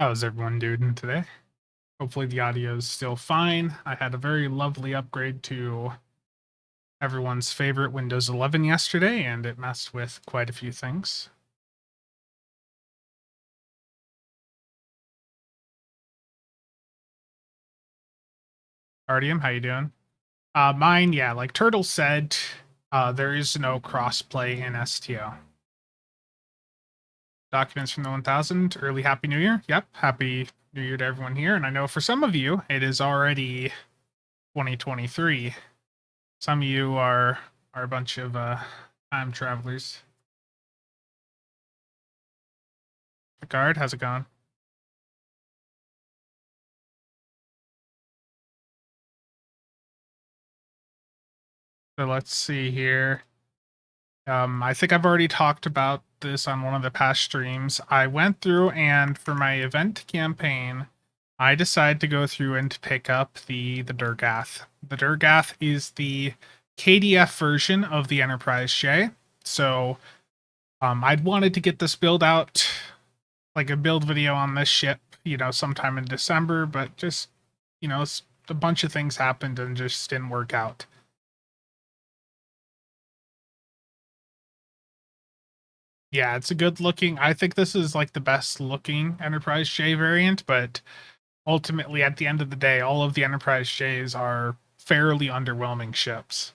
How's everyone doing today? Hopefully the audio is still fine. I had a very lovely upgrade to everyone's favorite Windows 11 yesterday, and it messed with quite a few things. Artium, how you doing? Mine, yeah, like Turtle said, there is no crossplay in STO. Documents from the 1000, early Happy New Year. Yep, Happy New Year to everyone here. And I know for some of you, it is already 2023. Some of you are a bunch of time travelers. Picard, how's it going? So let's see here. I think I've already talked about this on one of the past streams. I went through and for my event campaign, I decided to go through and pick up the Durgath. The Durgath is the KDF version of the Enterprise J. So I'd wanted to get this build out, like a build video on this ship, sometime in December, but just, a bunch of things happened and just didn't work out. Yeah, it's a good looking. I think this is like the best looking Enterprise J variant, but ultimately at the end of the day, all of the Enterprise J's are fairly underwhelming ships.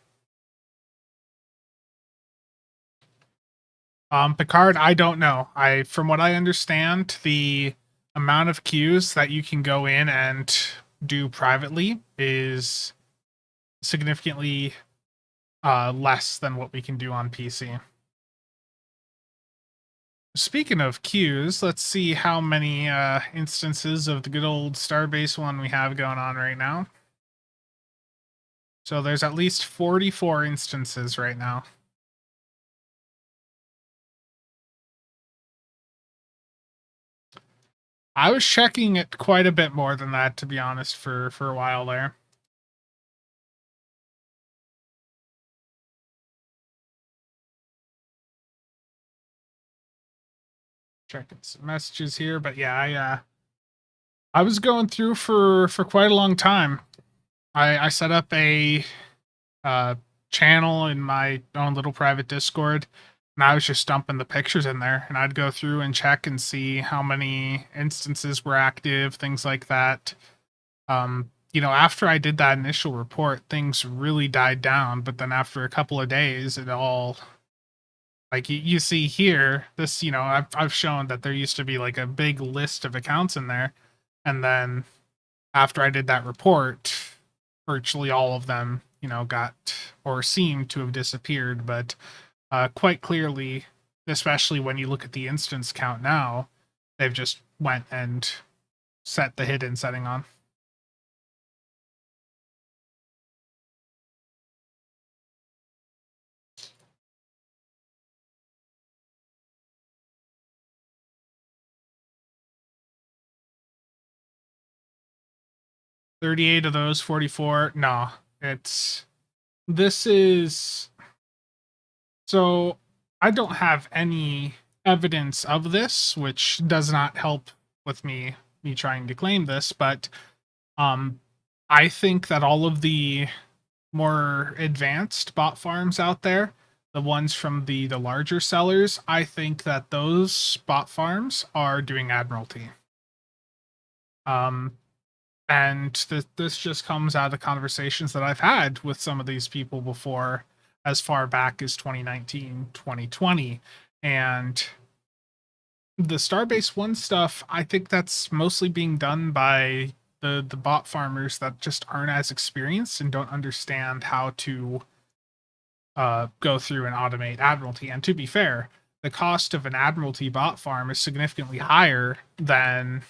Picard, I don't know. From what I understand, the amount of queues that you can go in and do privately is significantly less than what we can do on PC. Speaking of queues, let's see how many instances of the good old Starbase One we have going on right now. So there's at least 44 instances right now. I was checking it quite a bit more than that, to be honest, for a while there. Checking some messages here, but yeah, I was going through for quite a long time. I set up a uh, channel in my own little private Discord, and I was just dumping the pictures in there, and I'd go through and check and see how many instances were active, things like that. After I did that initial report, things really died down, but then after a couple of days, it all like you see here, this, I've shown that there used to be like a big list of accounts in there, and then after I did that report, virtually all of them, got or seemed to have disappeared. But quite clearly, especially when you look at the instance count now, they've just went and set the hidden setting on. $38 of those 44. No, this is so I don't have any evidence of this, which does not help with me trying to claim this, but um I think that all of the more advanced bot farms out there, the ones from the larger sellers, I think that those bot farms are doing admiralty. Um and this just comes out of conversations that I've had with some of these people before, as far back as 2019, 2020. And the Starbase One stuff, I think that's mostly being done by the bot farmers that just aren't as experienced and don't understand how to go through and automate Admiralty. And to be fair, the cost of an Admiralty bot farm is significantly higher than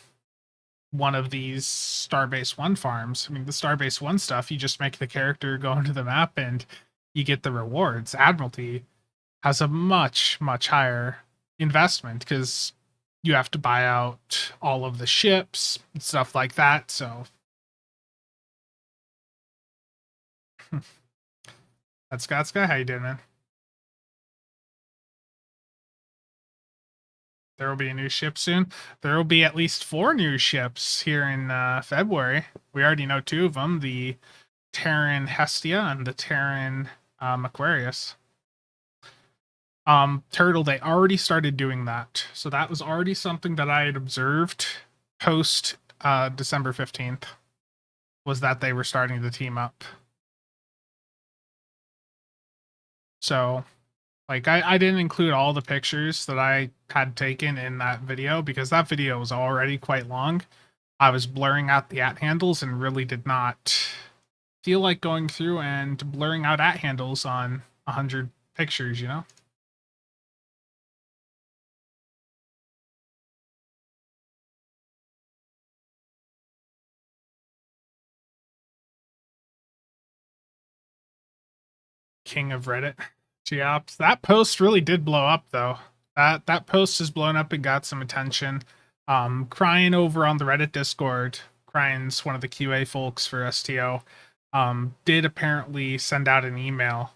one of these Starbase One farms. I mean, the Starbase One stuff, you just make the character go into the map and you get the rewards. Admiralty has a much, much higher investment because you have to buy out all of the ships and stuff like that. So that's Scott's guy. How you doing, man? There will be a new ship soon. There will be at least 4 new ships here in February. We already know 2 of them, the Terran Hestia and the Terran Aquarius. Turtle, they already started doing that. So that was already something that I had observed post December 15th, was that they were starting to team up. So, like, I didn't include all the pictures that I had taken in that video because that video was already quite long. I was blurring out the at handles and really did not feel like going through and blurring out at handles on 100 pictures, you know? King of Reddit. Yeah, that post really did blow up though. That post has blown up and got some attention. Crying over on the Reddit Discord, Crying's one of the QA folks for STO, did apparently send out an email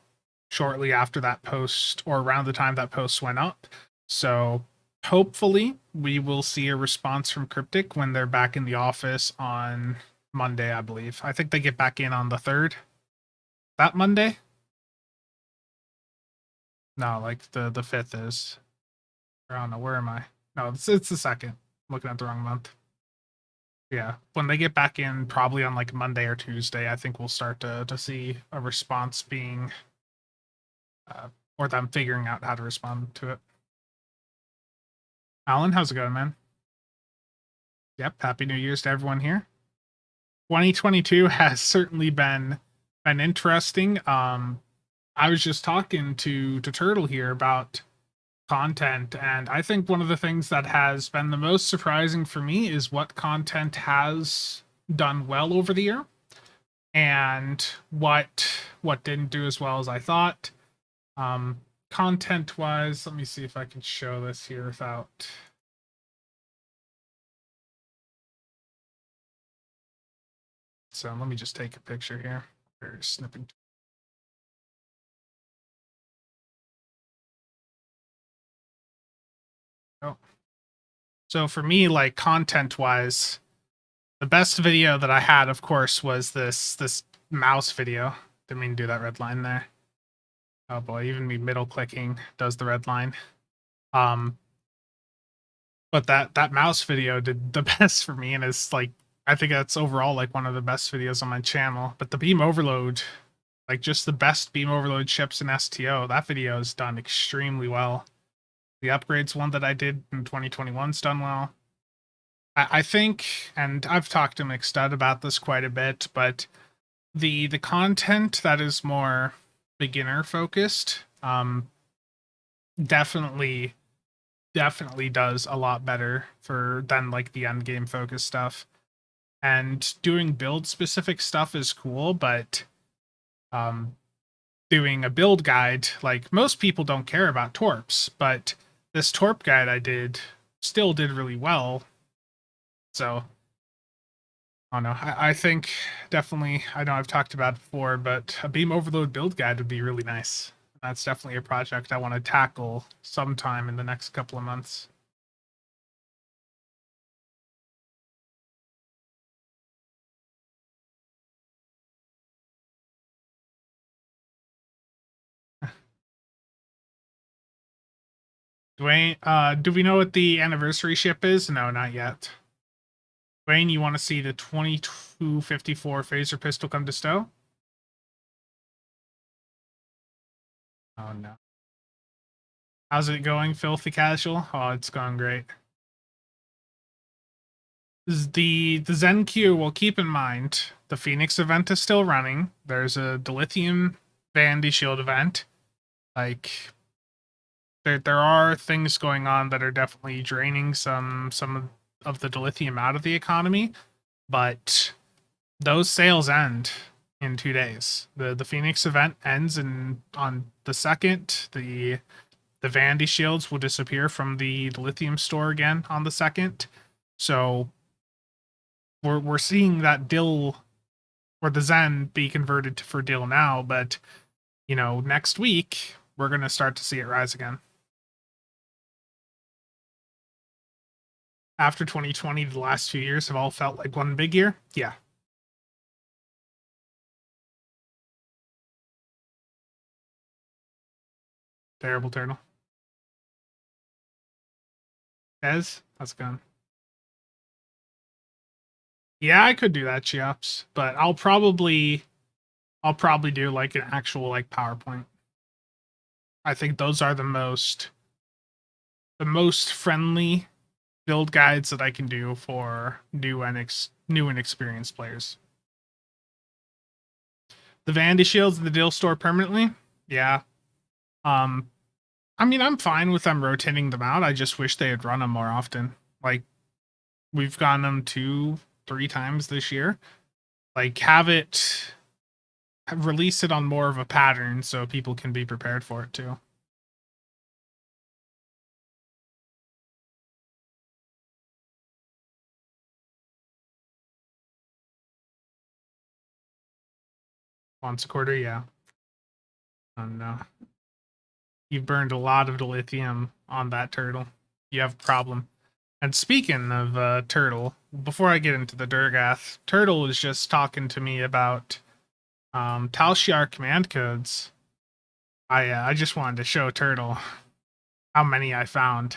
shortly after that post or around the time that post went up. So hopefully we will see a response from Cryptic when they're back in the office on Monday, I believe. I think they get back in on the 3rd. That Monday? No, like the 5th is. I don't know, where am I? No, it's the 2nd. I'm looking at the wrong month. Yeah, when they get back in, probably on like Monday or Tuesday, I think we'll start to see a response being, or them figuring out how to respond to it. Alan, how's it going, man? Yep, Happy New Year's to everyone here. 2022 has certainly been interesting. I was just talking to Turtle here about content, and I think one of the things that has been the most surprising for me is what content has done well over the year and what didn't do as well as I thought. Content wise, let me see if I can show this here without. So let me just take a picture here. Or snipping. Oh. So for me, like content wise, the best video that I had, of course, was this mouse video. Didn't mean to do that red line there. Oh boy, even me middle clicking does the red line. But that mouse video did the best for me, and it's like I think that's overall like one of the best videos on my channel. But the beam overload, like just the best beam overload ships in STO, that video is done extremely well. The upgrades one that I did in 2021's done well. I think, and I've talked to McStud about this quite a bit, but the content that is more beginner focused, definitely does a lot better than like the end game focused stuff. And doing build specific stuff is cool, but doing a build guide, like most people don't care about torps, but this torp guide I did still did really well. So I don't know. I think definitely, I know I've talked about it before, but a beam overload build guide would be really nice. That's definitely a project I want to tackle sometime in the next couple of months. Dwayne, do we know what the anniversary ship is? No, not yet. Dwayne, you want to see the 2254 phaser pistol come to stow? Oh no. How's it going, Filthy Casual? Oh, it's going great. The Zen Q, well, keep in mind, the Phoenix event is still running. There's a dilithium Vandy Shield event. Like, there are things going on that are definitely draining some of the dilithium out of the economy, but those sales end in 2 days. The Phoenix event ends on the 2nd. The Vandy shields will disappear from the lithium store again on the 2nd. So we're seeing that dill or the Zen be converted for dill now, but you know, next week we're gonna start to see it rise again. after 2020, the last 2 years have all felt like one big year. Yeah. Terrible turtle. Ez, that's gone. Yeah, I could do that, Cheops, but I'll probably do like an actual like PowerPoint. I think those are the most friendly build guides that I can do for new and experienced players. The Vandy shields in the deal store permanently. Yeah. I mean, I'm fine with them rotating them out. I just wish they had run them more often. Like, we've gotten them 2-3 times this year. Like, release it on more of a pattern so people can be prepared for it too. Once a quarter, yeah. Oh no. You've burned a lot of lithium on that turtle. You have a problem. And speaking of turtle, before I get into the Durgath, Turtle was just talking to me about Tal Shiar command codes. I just wanted to show Turtle how many I found.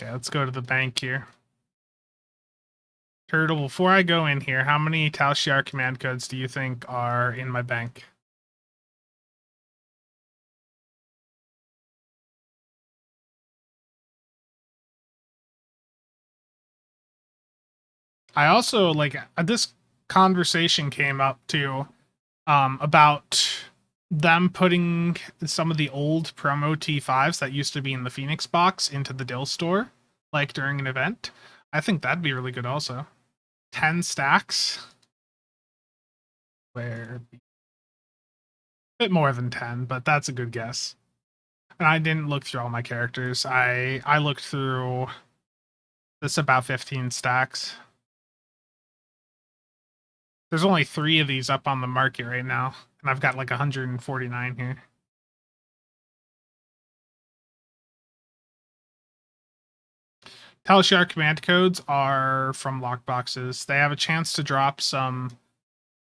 Okay, let's go to the bank here. Turtle, before I go in here, how many Tal Shiar command codes do you think are in my bank? I also like this conversation came up too about them putting some of the old promo T5s that used to be in the Phoenix box into the Dill store, like during an event. I think that'd be really good also. 10 stacks. Where a bit more than 10, but that's a good guess. And I didn't look through all my characters. I looked through this about 15 stacks. There's only 3 of these up on the market right now, and I've got like 149 here. Tal Shiar command codes are from lockboxes. They have a chance to drop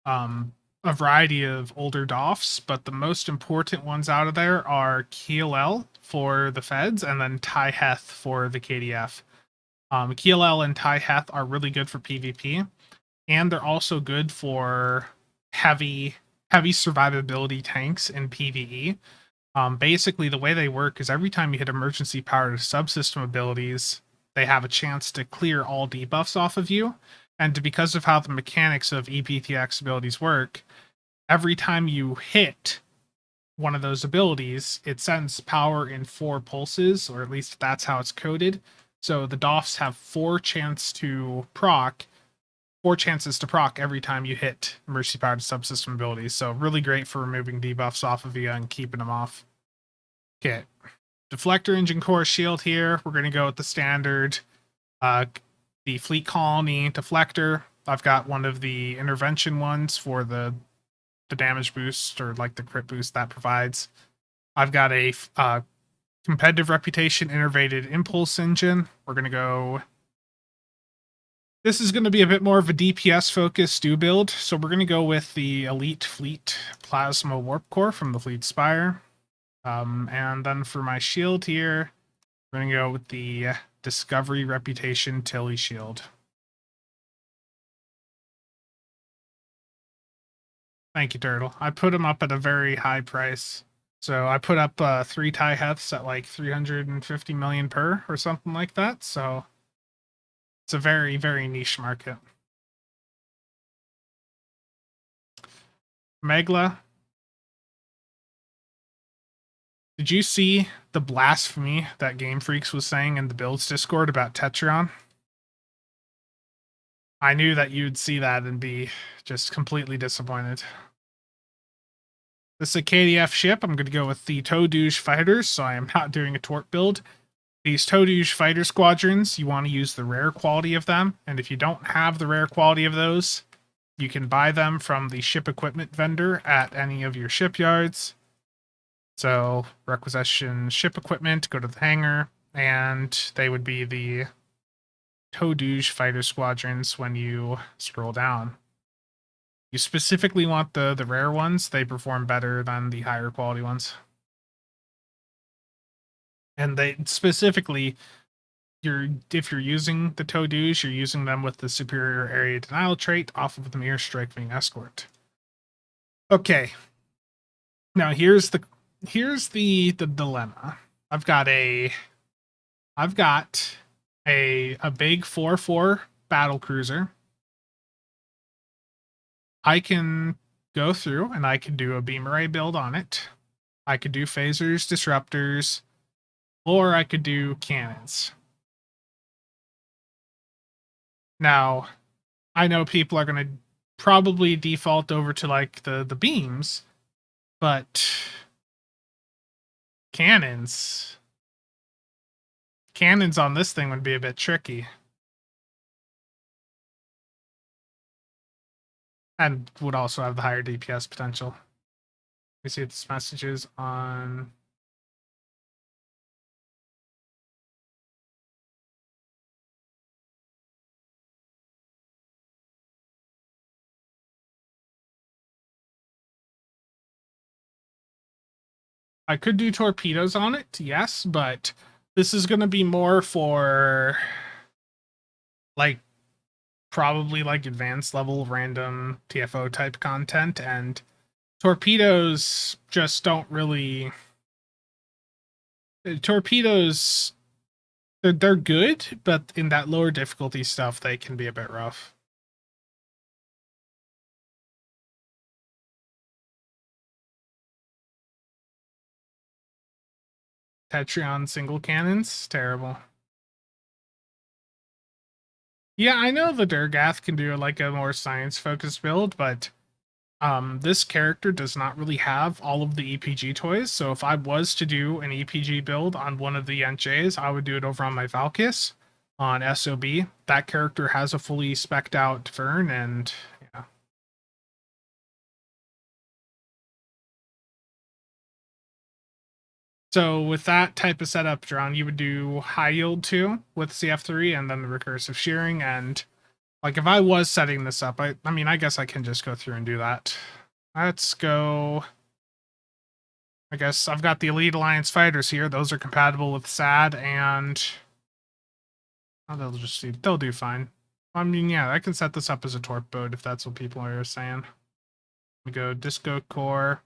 a variety of older DOFs, but the most important ones out of there are KLL for the feds and then Tai Heth for the KDF. KLL and Tai Heth are really good for PvP, and they're also good for heavy survivability tanks in PvE. Basically, the way they work is every time you hit emergency powered subsystem abilities, they have a chance to clear all debuffs off of you. And because of how the mechanics of EPTX abilities work, every time you hit one of those abilities, it sends power in 4 pulses, or at least that's how it's coded. So the DOFs have 4 chances to proc every time you hit emergency powered subsystem abilities. So really great for removing debuffs off of you and keeping them off. Okay. Deflector engine core shield here. We're going to go with the standard the fleet colony deflector. I've got one of the intervention ones for the damage boost or like the crit boost that provides. I've got a competitive reputation innervated impulse engine. We're going to go. This is going to be a bit more of a DPS focused do build. So we're going to go with the Elite Fleet Plasma Warp Core from the Fleet Spire. And then for my shield here, we're going to go with the Discovery Reputation Tilly Shield. Thank you, Turtle. I put them up at a very high price. So I put up 3 Tai Heths at like 350 million per or something like that. So it's a very, very niche market. Megla. Did you see the blasphemy that Game Freaks was saying in the Builds Discord about Tetron? I knew that you'd see that and be just completely disappointed. This is a KDF ship. I'm going to go with the Todouge fighters, so I am not doing a torp build. These Todouge fighter squadrons, you want to use the rare quality of them, and if you don't have the rare quality of those, you can buy them from the ship equipment vendor at any of your shipyards. So requisition ship equipment, go to the hangar, and they would be the Todouge fighter squadrons when you scroll down. You specifically want the rare ones. They perform better than the higher quality ones. And they specifically, if you're using the Todouge, you're using them with the superior area denial trait off of the Mere Strike Wing Escort. Okay. Now here's the dilemma. I've got a big 4-4 battle cruiser. I can go through and I can do a beam array build on it. I could do phasers, disruptors, or I could do cannons. Now, I know people are going to probably default over to like the beams, but cannons on this thing would be a bit tricky. And would also have the higher DPS potential. Let me see if this message is on. I could do torpedoes on it, yes, but this is going to be more for like probably like advanced level random TFO type content, and torpedoes just don't really. Torpedoes, they're good, but in that lower difficulty stuff, they can be a bit rough. Tetrion single cannons, terrible. Yeah, I know the Durgath can do like a more science-focused build, but this character does not really have all of the EPG toys, so if I was to do an EPG build on one of the NJs, I would do it over on my Valkis on SOB. That character has a fully spec'd out Vern, and yeah. So with that type of setup, John, you would do high yield 2 with CF3 and then the recursive shearing. And like if I was setting this up, I mean, I guess I can just go through and do that. Let's go. I guess I've got the Elite Alliance fighters here. Those are compatible with SAD, and oh, they'll do fine. I mean, yeah, I can set this up as a torp boat if that's what people are saying. We go Disco Core,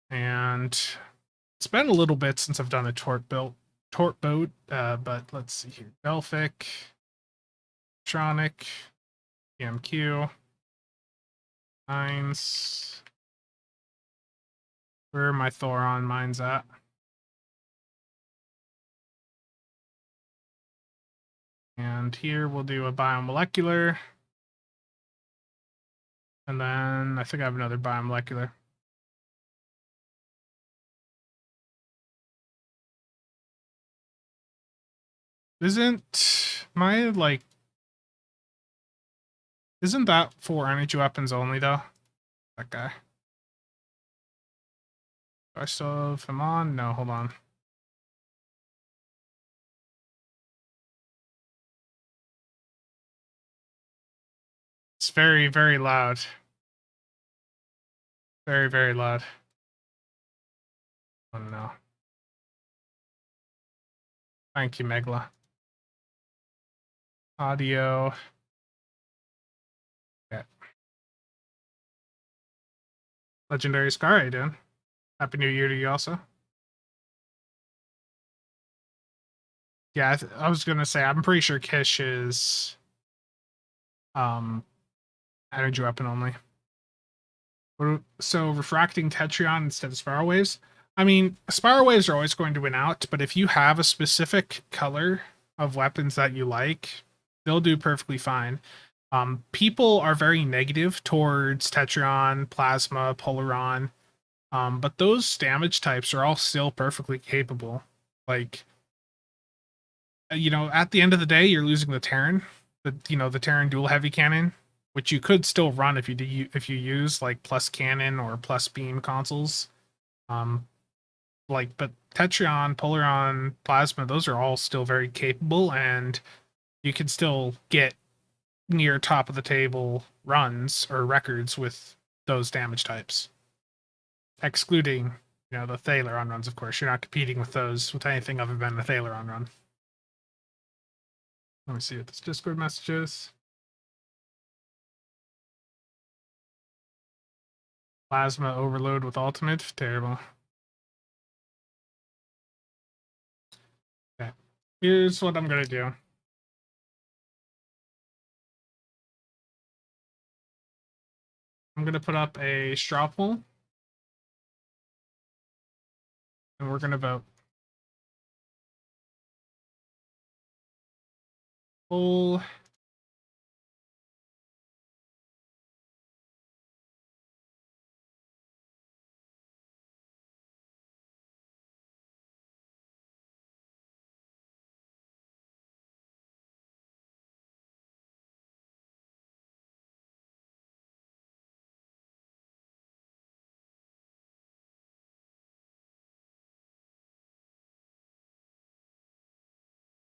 and it's been a little bit since I've done a torp boat, but let's see here. Delphic, Tronic, PMQ, Mines. Where are my Thoron mines at? And here we'll do a biomolecular. And then I think I have another biomolecular. Isn't that for energy weapons only though? That guy. Do I still have him on? No, hold on. It's very, very loud. Very, very loud. Oh no. Thank you, Megla. Audio. Okay. Legendary Scar, how you doing? Happy New Year to you also. Yeah, I was gonna say, I'm pretty sure Kish is energy weapon only. So refracting Tetrion instead of spiral waves. I mean, spiral waves are always going to win out, but if you have a specific color of weapons that you like, they'll do perfectly fine. People are very negative towards Tetrion, Plasma, Polaron, but those damage types are all still perfectly capable. Like, you know, at the end of the day, you're losing the Terran, the Terran dual heavy cannon, which you could still run if you use like plus cannon or plus beam consoles. But Tetrion, Polaron, Plasma, those are all still very capable, and you can still get near top of the table runs or records with those damage types. Excluding, the Thaleron runs, of course. You're not competing with those with anything other than the Thaleron run. Let me see what this Discord message is. Plasma overload with ultimate. Terrible. Okay. Here's what I'm gonna do. I'm gonna put up a straw poll. And we're gonna vote. Poll.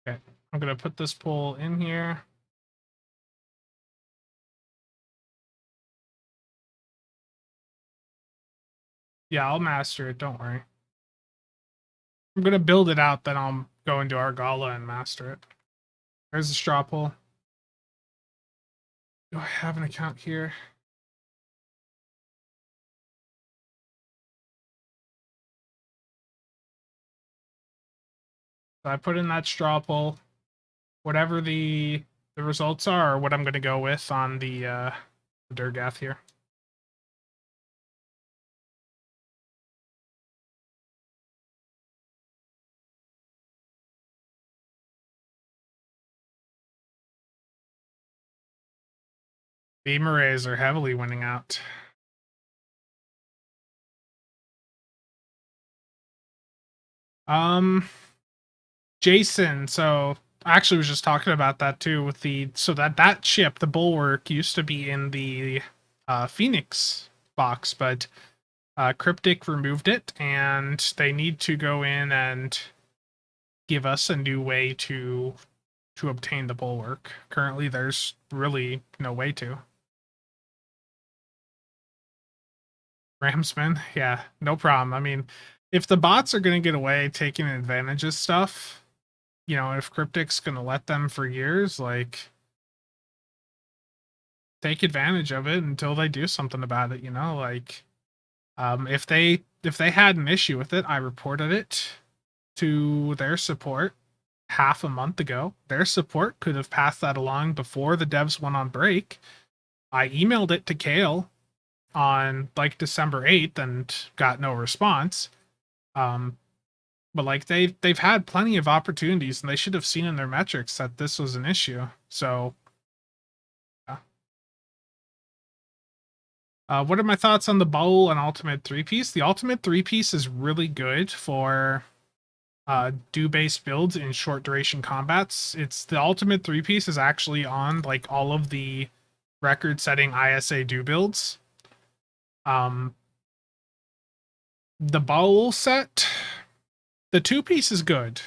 Okay. I'm gonna put this poll in here. Yeah, I'll master it, don't worry. I'm gonna build it out, then I'll go into our gala and master it. There's the straw poll. Do I have an account here? So I put in that straw poll. Whatever the results are what I'm gonna go with on the Durgath here. The Murrays are heavily winning out. Jason, so I actually was just talking about that too with that ship, the Bulwark, used to be in the Phoenix box, but Cryptic removed it, and they need to go in and give us a new way to obtain the Bulwark. Currently, there's really no way to. Ramsman, yeah, no problem. I mean, if the bots are going to get away taking advantage of stuff, if Cryptic's going to let them for years, like, take advantage of it until they do something about it, like, if they had an issue with it, I reported it to their support half a month ago. Their support could have passed that along before the devs went on break. I emailed it to Kale on like December 8th and got no response. But like they've had plenty of opportunities, and they should have seen in their metrics that this was an issue. So yeah. What are my thoughts on the bowl and ultimate 3-piece? The ultimate 3-piece is really good for do-based builds in short duration combats. It's the ultimate 3-piece is actually on like all of the record-setting ISA do builds. The bowl set, the 2-piece is good.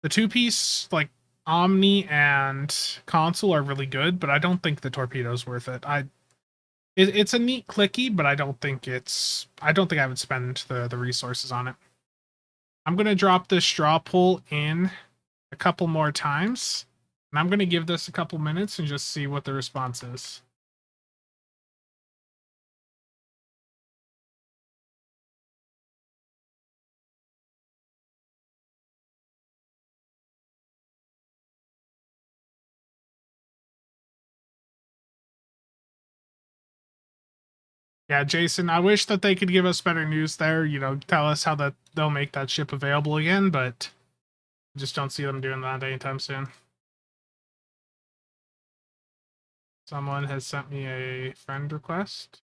The 2-piece, like Omni and Console, are really good, but I don't think the torpedo's worth it. It's a neat clicky, but I don't think I would spend the resources on it. I'm gonna drop this straw poll in a couple more times, and I'm gonna give this a couple minutes and just see what the response is. Yeah, Jason, I wish that they could give us better news there, tell us how that they'll make that ship available again, but I just don't see them doing that anytime soon. Someone has sent me a friend request.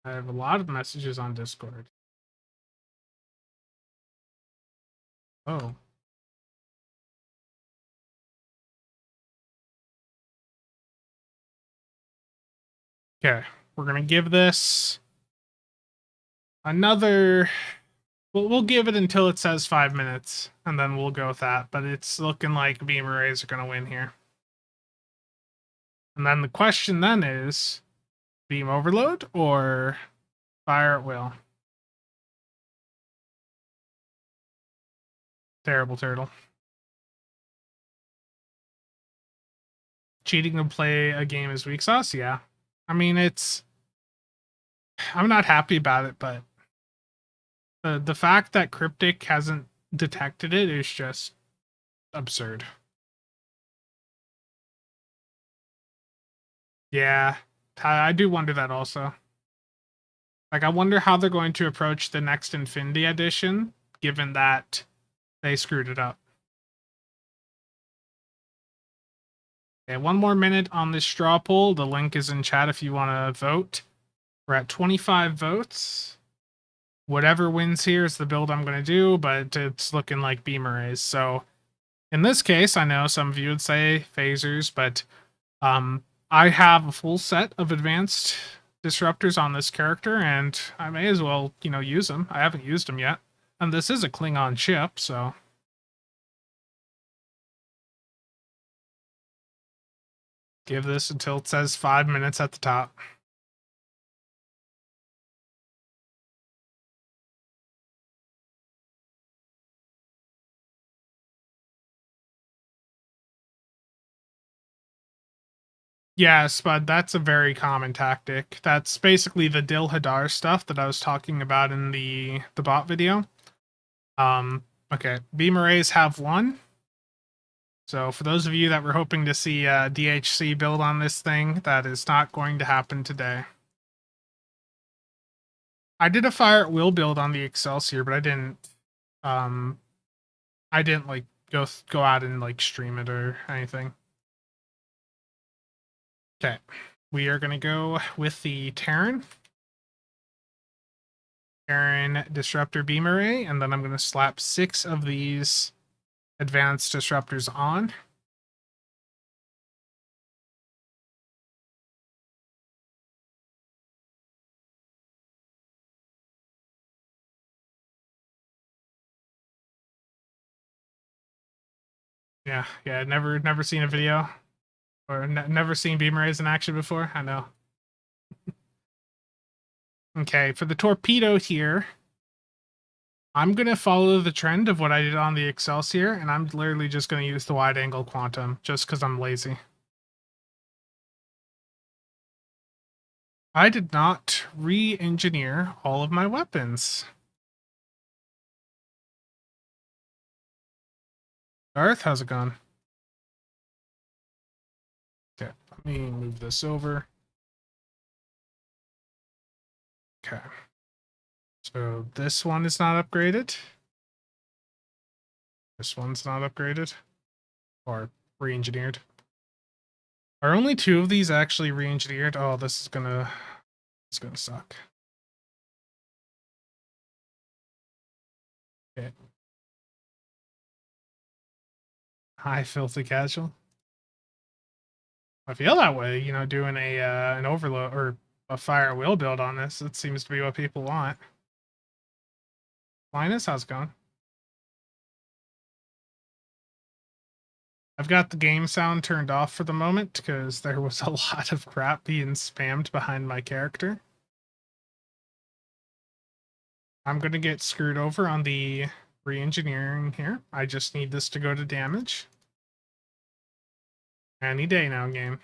I have a lot of messages on Discord. Oh. Okay, we're gonna give this another. We'll give it until it says 5 minutes, and then we'll go with that. But it's looking like beam arrays are gonna win here. And then the question then is, beam overload or fire at will? Terrible turtle. Cheating to play a game as weak sauce? Yeah. I mean, I'm not happy about it, but the fact that Cryptic hasn't detected it is just absurd. Yeah, I do wonder that also. Like, I wonder how they're going to approach the next Infinity Edition, given that they screwed it up. Okay, one more minute on this straw poll. The link is in chat if you want to vote. We're at 25 votes. Whatever wins here is the build I'm going to do, but it's looking like beam arrays. So in this case, I know some of you would say phasers, but I have a full set of advanced disruptors on this character, and I may as well, use them. I haven't used them yet. And this is a Klingon ship, so... Give this until it says 5 minutes at the top. Yes, but that's a very common tactic. That's basically the Dil Hadar stuff that I was talking about in the bot video. Okay, beam arrays have one. So for those of you that were hoping to see a DHC build on this thing, that is not going to happen today. I did a fire at will build on the Excelsior, but I didn't like go out and like stream it or anything. Okay. We are gonna go with the Terran. Terran Disruptor Beam Array, and then I'm gonna slap 6 of these advanced disruptors on. Yeah, never seen a video or never seen beam arrays in action before. I know. Okay, for the torpedo here, I'm gonna follow the trend of what I did on the Excelsior, and I'm literally just gonna use the wide angle quantum just because I'm lazy. I did not re-engineer all of my weapons. Darth, how's it going? Okay, let me move this over. Okay. So this one is not upgraded. This one's not upgraded. Or re-engineered. Are only 2 of these actually re-engineered? Oh, it's gonna suck. Okay. Hi, filthy casual. I feel that way, doing an overload or a fire wheel build on this. It seems to be what people want. Linus, how's it going? I've got the game sound turned off for the moment because there was a lot of crap being spammed behind my character. I'm going to get screwed over on the re-engineering here. I just need this to go to damage. Any day now, game.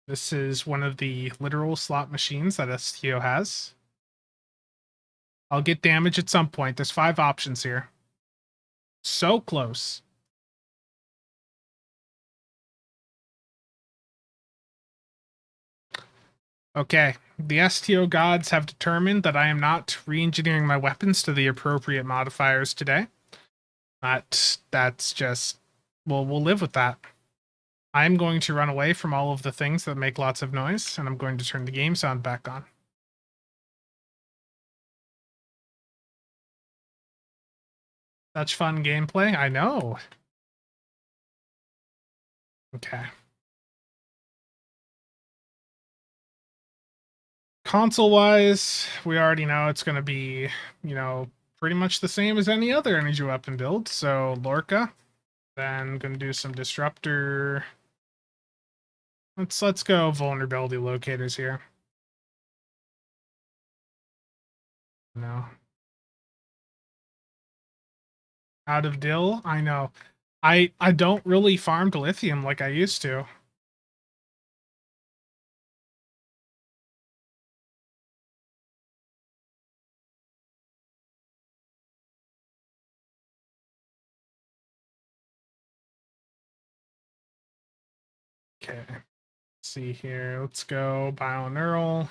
This is one of the literal slot machines that STO has. I'll get damage at some point. There's 5 options here. So close. Okay, the STO gods have determined that I am not re-engineering my weapons to the appropriate modifiers today. That's just... Well, we'll live with that. I'm going to run away from all of the things that make lots of noise, and I'm going to turn the game sound back on. Such fun gameplay, I know. Okay. Console wise, we already know it's going to be, you know, pretty much the same as any other energy weapon build. So Lorca, then going to do some disruptor. Let's go vulnerability locators here. No. Out of dill, I know. I don't really farm lithium like I used to. Okay. Let's see here. Let's go bioneural.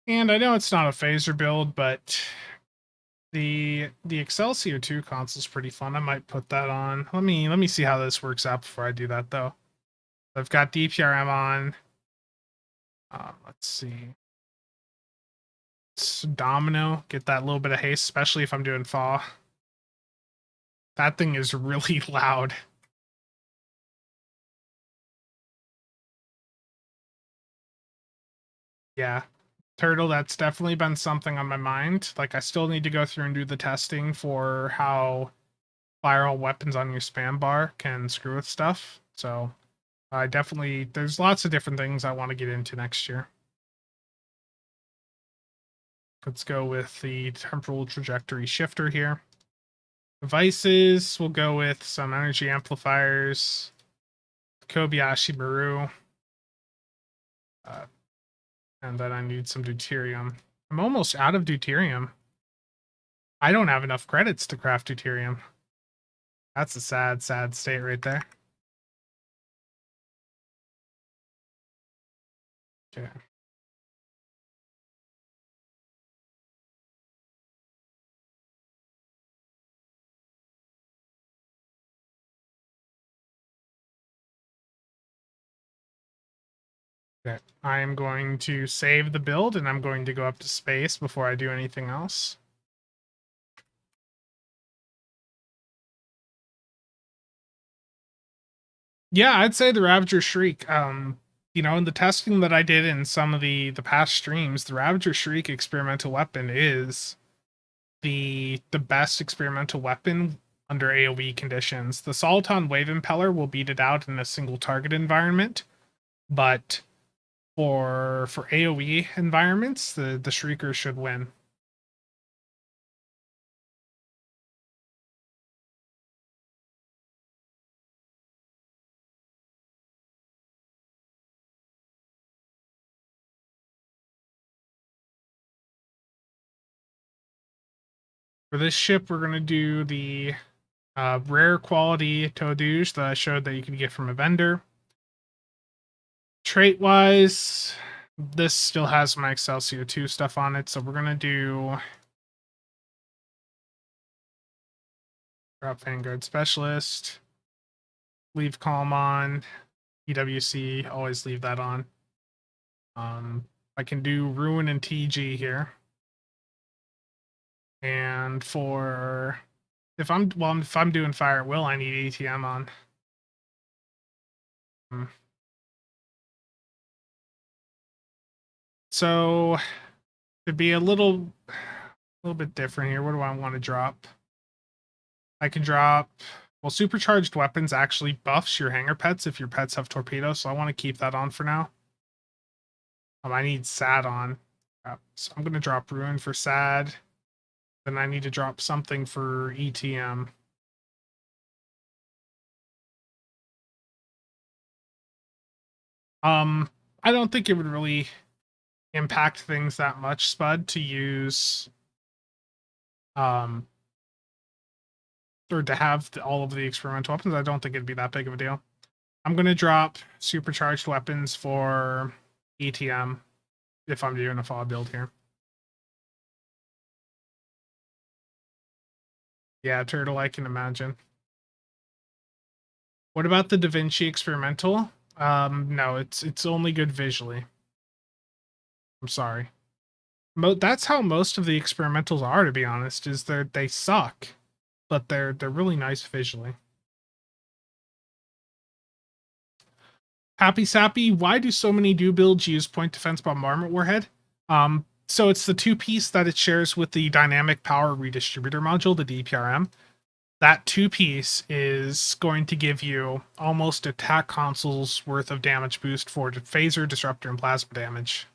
And I know it's not a phaser build, but the Excelsior 2 console is pretty fun. I might put that on. Let me see how this works out before I do that though. I've got DPRM on. Let's see. It's Domino. Get that little bit of haste, especially if I'm doing Thaw. That thing is really loud. Yeah. Turtle, that's definitely been something on my mind. Like, I still need to go through and do the testing for how viral weapons on your spam bar can screw with stuff. So, I definitely, there's lots of different things I want to get into next year. Let's go with the temporal trajectory shifter here. Devices, we'll go with some energy amplifiers, Kobayashi Maru, and then I need some deuterium. I'm almost out of deuterium. I don't have enough credits to craft deuterium. That's a sad, sad state right there. Okay. Okay. I'm going to save the build and I'm going to go up to space before I do anything else. Yeah, I'd say the Ravager Shriek. You know, in the testing that I did in some of the past streams, the Ravager Shriek experimental weapon is the best experimental weapon under AoE conditions. The Soliton Wave Impeller will beat it out in a single target environment, but for AoE environments, the Shrieker should win. For this ship, we're going to do the rare quality Toadouche that I showed that you can get from a vendor. Trait-wise, this still has my Excelsior 2 stuff on it, so we're going to do Drop Vanguard Specialist, leave Calm on, EWC, always leave that on. I can do Ruin and TG here. And for if I'm doing Fire at Will, I need ATM on. So to be a little bit different here, what do I want to drop? I can drop, well, supercharged weapons actually buffs your hanger pets if your pets have torpedoes, so I want to keep that on for now. I need SAD on. So I'm going to drop Ruin for SAD. Then I need to drop something for ETM. I don't think it would really impact things that much, Spud, to use or to have all of the experimental weapons. I don't think it'd be that big of a deal. I'm going to drop supercharged weapons for ETM if I'm doing a fall build here. Yeah, Turtle, I can imagine. What about the Da Vinci experimental? No, it's only good visually. I'm sorry. That's how most of the experimentals are, to be honest, is they suck, but they're really nice visually. Happy Sappy, why do so many new builds use point defense bombardment warhead? So it's the two piece that it shares with the dynamic power redistributor module, the DPRM. That two piece is going to give you almost attack console's worth of damage boost for phaser, disruptor, and plasma damage.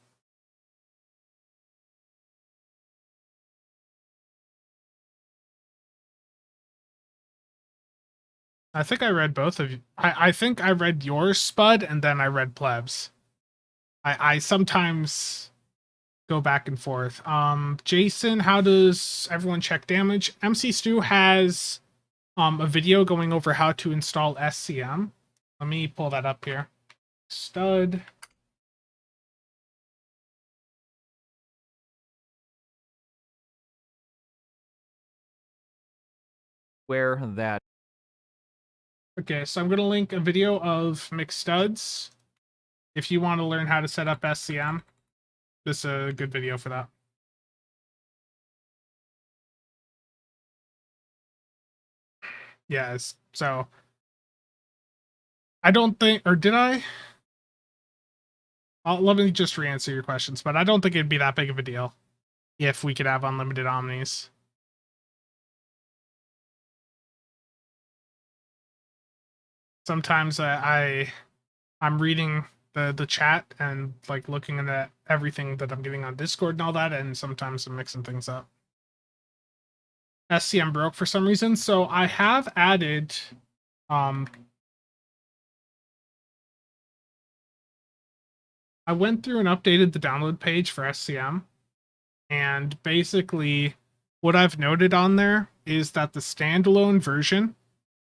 I think I read both of you. I think I read yours, Spud, and then I read Plebs. I sometimes go back and forth. Jason, how does everyone check damage? MC Stu has a video going over how to install SCM. Let me pull that up here. Stud. Where that. Okay, so I'm going to link a video of McStuds. If you want to learn how to set up SCM, this is a good video for that. Yes, so I don't think, or did I? Let me just re-answer your questions, but I don't think it'd be that big of a deal if we could have unlimited omnis. Sometimes I'm reading the chat and like looking at everything that I'm getting on Discord and all that, and sometimes I'm mixing things up. SCM broke for some reason, so I have added I went through and updated the download page for SCM, and basically what I've noted on there is that the standalone version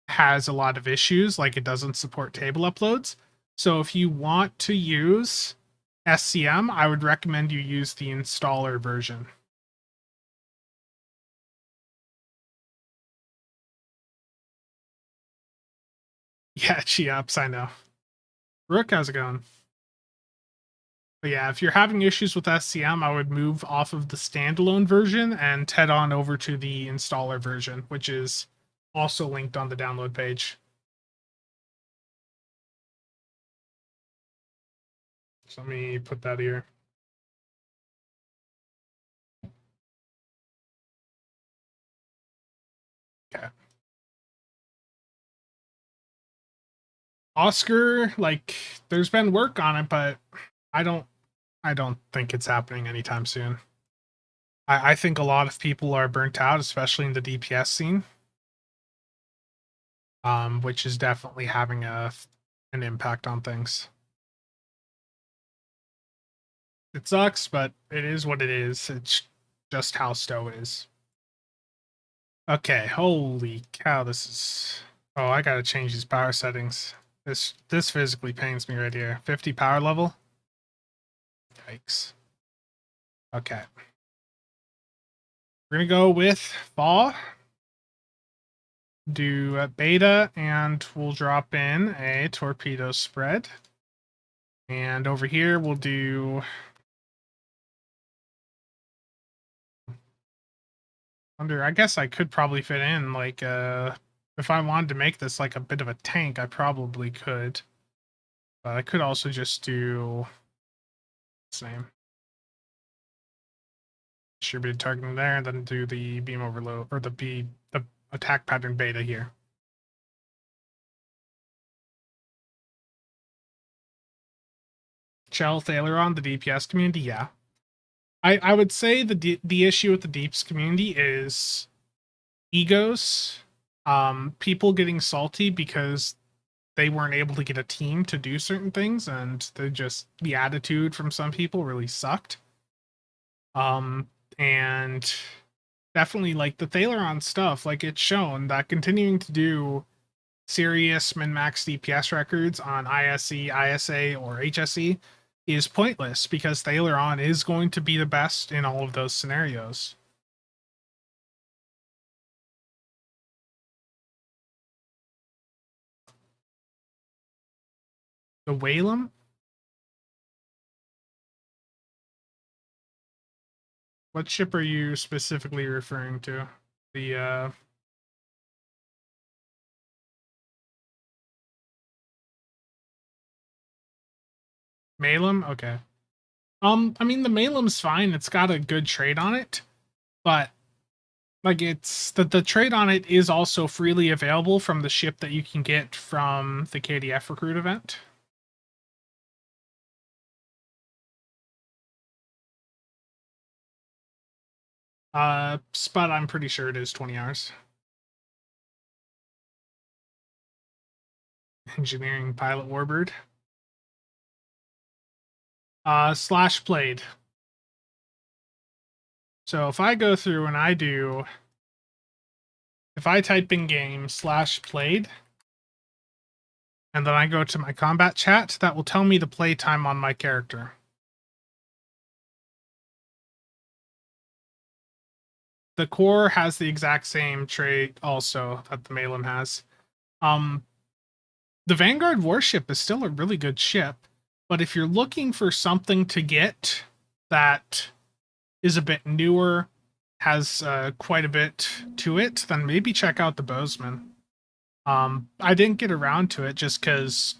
has a lot of issues, like it doesn't support table uploads. So if you want to use SCM, I would recommend you use the installer version. Yeah, Chi-Ups, I know. Rook, how's it going? But yeah, if you're having issues with SCM, I would move off of the standalone version and head on over to the installer version, which is also linked on the download page. So let me put that here. Okay. Oscar, like, there's been work on it, but I don't think it's happening anytime soon. I think a lot of people are burnt out, especially in the DPS scene, which is definitely having an impact on things. It sucks, but it is what it is. It's just how Stowe is. Okay, holy cow, this is... Oh, I gotta change these power settings. This physically pains me right here. 50 power level? Yikes. Okay. We're gonna go with Fall. Do a beta, and we'll drop in a torpedo spread. And over here, we'll do... I guess I could probably fit in, like, if I wanted to make this like a bit of a tank, I probably could. But I could also just do... Same. Distributed targeting there, and then do the beam overload, or the attack pattern beta here. Shell Thaleron, the DPS community, yeah. I would say the issue with the Deeps community is egos. People getting salty because they weren't able to get a team to do certain things, and the attitude from some people really sucked. And definitely like the Thaleron stuff, like it's shown that continuing to do serious min-max DPS records on ISE, ISA, or HSE is pointless because Thaleron is going to be the best in all of those scenarios. The Whalem? What ship are you specifically referring to? The Malum? Okay. I mean, the Malum's fine. It's got a good trade on it, but like it's the trade on it is also freely available from the ship that you can get from the KDF recruit event. Spot I'm pretty sure it is 20 hours. Engineering pilot warbird. Slash played. So if I go through and if I type in game slash played, and then I go to my combat chat, that will tell me the play time on my character. The core has the exact same trait also that the Malum has. The Vanguard warship is still a really good ship, but if you're looking for something to get that is a bit newer, has quite a bit to it, then maybe check out the Bozeman. I didn't get around to it just because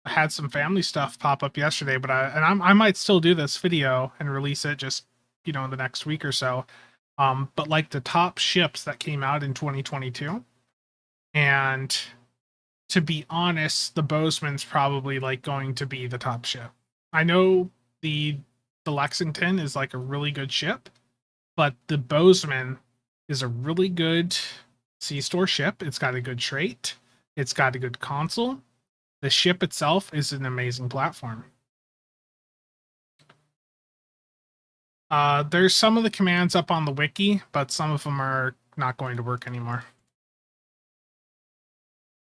I had some family stuff pop up yesterday, but I might still do this video and release it just in the next week or so. But like the top ships that came out in 2022, and to be honest, the Bozeman's probably like going to be the top ship. I know the Lexington is like a really good ship, but the Bozeman is a really good C-store ship. It's got a good trait. It's got a good console. The ship itself is an amazing platform. There's some of the commands up on the wiki, but some of them are not going to work anymore.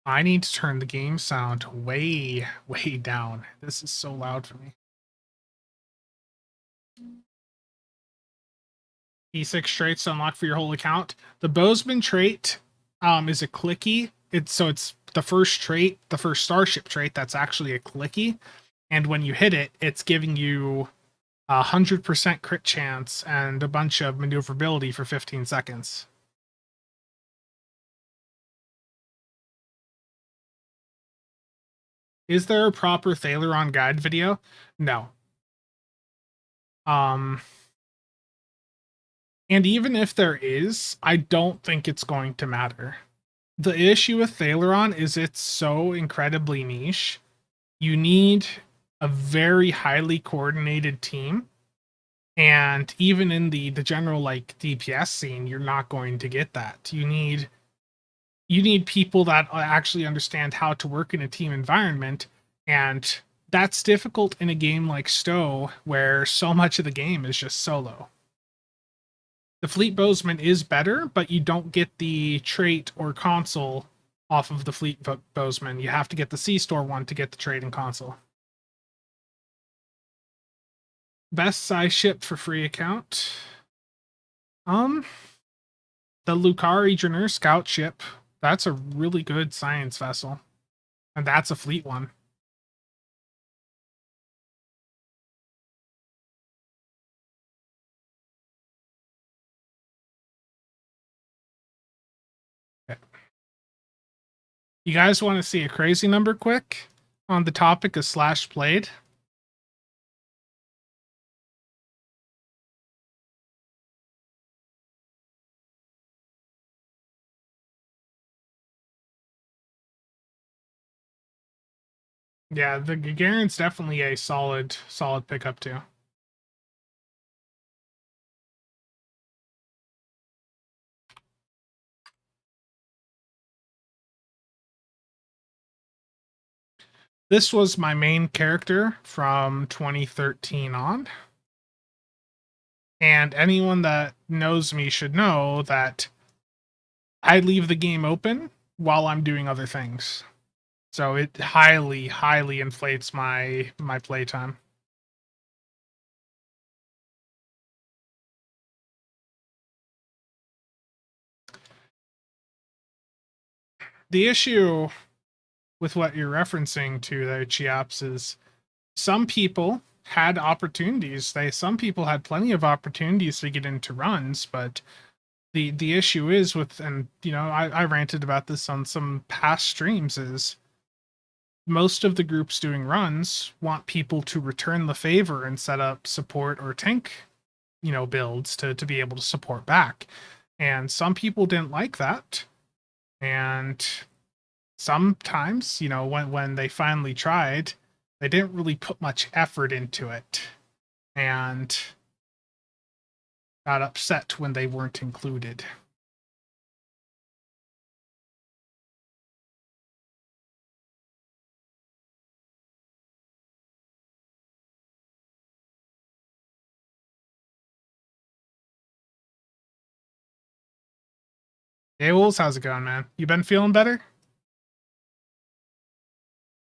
I need to turn the game sound way, way down. This is so loud for me. E6 traits to unlock for your whole account. The Bozeman trait is a clicky. It's the first trait, the first starship trait that's actually a clicky. And when you hit it, it's giving you 100% crit chance and a bunch of maneuverability for 15 seconds. Is there a proper Thaleron guide video? No. And even if there is, I don't think it's going to matter. The issue with Thaleron is it's so incredibly niche. You need a very highly coordinated team. And even in the general like DPS scene, you're not going to get that. You need people that actually understand how to work in a team environment, and that's difficult in a game like Stowe, where so much of the game is just solo. The Fleet Bozeman is better, but you don't get the trait or console off of the Fleet Bozeman. You have to get the C-Store one to get the trait and console. Best size ship for free account. The Lucari Draenor Scout ship. That's a really good science vessel. And that's a fleet one. Okay. You guys want to see a crazy number quick on the topic of slash played? Yeah, the Gagarin's definitely a solid pickup too. This was my main character from 2013 on. And anyone that knows me should know that I leave the game open while I'm doing other things. So it highly, highly inflates my playtime. The issue with what you're referencing to there, Chiaps, is some people had opportunities. Some people had plenty of opportunities to get into runs, but the issue is with, and I ranted about this on some past streams, is most of the groups doing runs want people to return the favor and set up support or tank, builds to be able to support back. And some people didn't like that. And sometimes, when they finally tried, they didn't really put much effort into it and got upset when they weren't included. Hey, Wolves, how's it going, man? You been feeling better?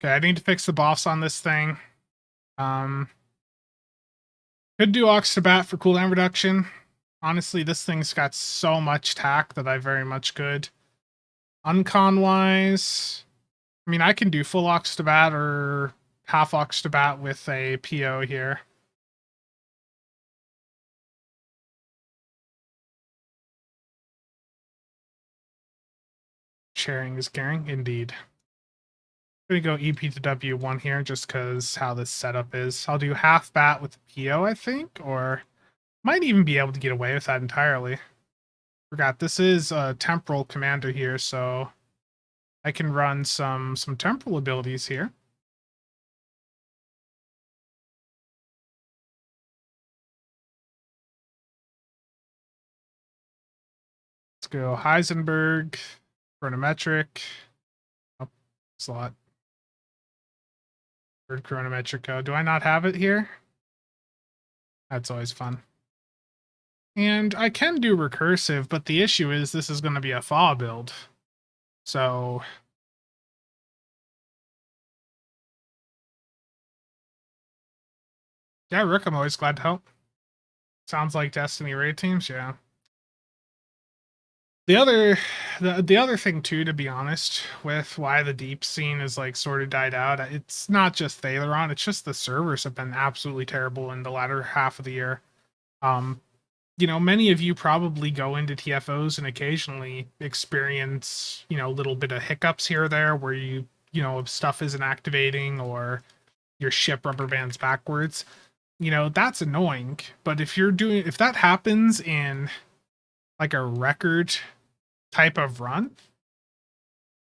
Okay, I need to fix the buffs on this thing. Could do Ox to Bat for cooldown reduction. Honestly, this thing's got so much tack that I very much could. Uncon-wise, I mean, I can do full Ox to Bat or half Ox to Bat with a PO here. Sharing is caring, indeed. I'm gonna go EP to W1 here just because how this setup is. I'll do half bat with PO, I think, or might even be able to get away with that entirely. Forgot this is a temporal commander here, so I can run some temporal abilities here. Let's go Heisenberg, chronometric, slot. Third chronometric code. Do I not have it here? That's always fun. And I can do recursive, but the issue is this is going to be a thaw build. So yeah, Rook, I'm always glad to help. Sounds like Destiny raid teams, yeah. The other thing too, to be honest, with why the deep scene is like sort of died out, it's not just Thaleron, it's just the servers have been absolutely terrible in the latter half of the year. Many of you probably go into TFOs and occasionally experience, a little bit of hiccups here or there where stuff isn't activating or your ship rubber bands backwards. That's annoying. But if that happens in like a record type of run,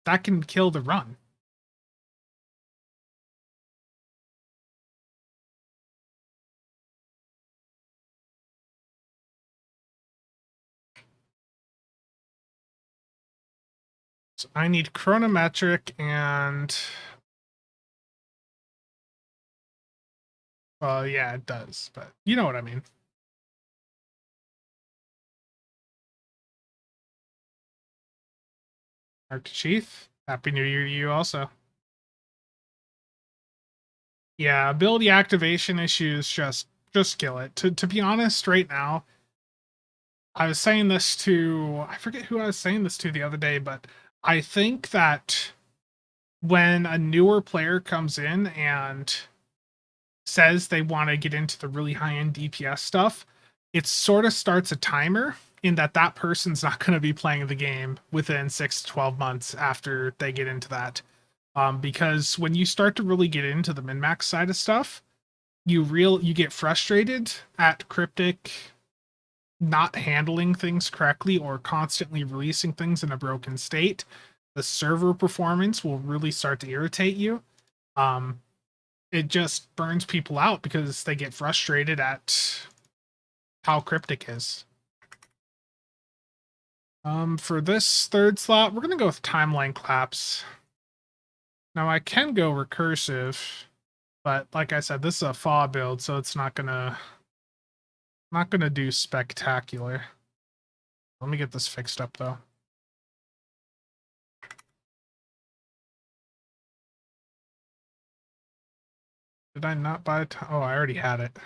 that can kill the run. So I need chronometric and well, yeah, it does, but you know what I mean. Arc Chief, Happy New Year to you also. Yeah, ability activation issues, just kill it. To be honest, right now, I was saying this to, I forget who I was saying this to the other day, but I think that when a newer player comes in and says they want to get into the really high-end DPS stuff, it sort of starts a timer in that person's not going to be playing the game within 6 to 12 months after they get into that. Because when you start to really get into the min-max side of stuff, you get frustrated at Cryptic not handling things correctly or constantly releasing things in a broken state. The server performance will really start to irritate you. It just burns people out because they get frustrated at how Cryptic is. For this third slot, we're gonna go with timeline collapse. Now I can go recursive, but like I said, this is a FAW build, so it's not gonna do spectacular. Let me get this fixed up though. Did I not buy it? Oh, I already had it.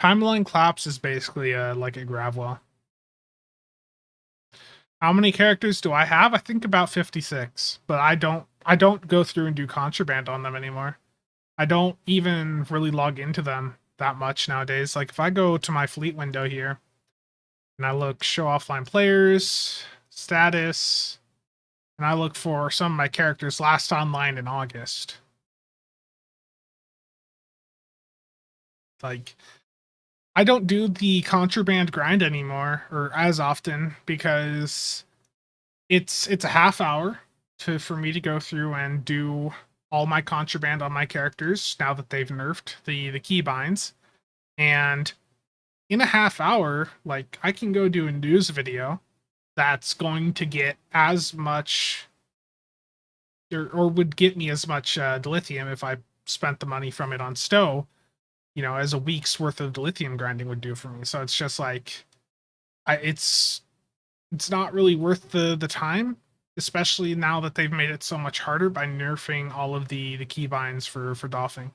Timeline collapse is basically like a Gravwell. How many characters do I have? I think about 56, but I don't go through and do contraband on them anymore. I don't even really log into them that much nowadays. Like if I go to my fleet window here and I look show offline players, status, And I look for some of my characters last online in August. Like, I don't do the contraband grind anymore, or as often, because it's a half hour for me to go through and do all my contraband on my characters now that they've nerfed the keybinds. And in a half hour, like, I can go do a news video that's going to get as much or would get me as much dilithium if I spent the money from it on Stowe, as a week's worth of dilithium grinding would do for me. So it's just like, it's not really worth the time, especially now that they've made it so much harder by nerfing all of the keybinds for doffing.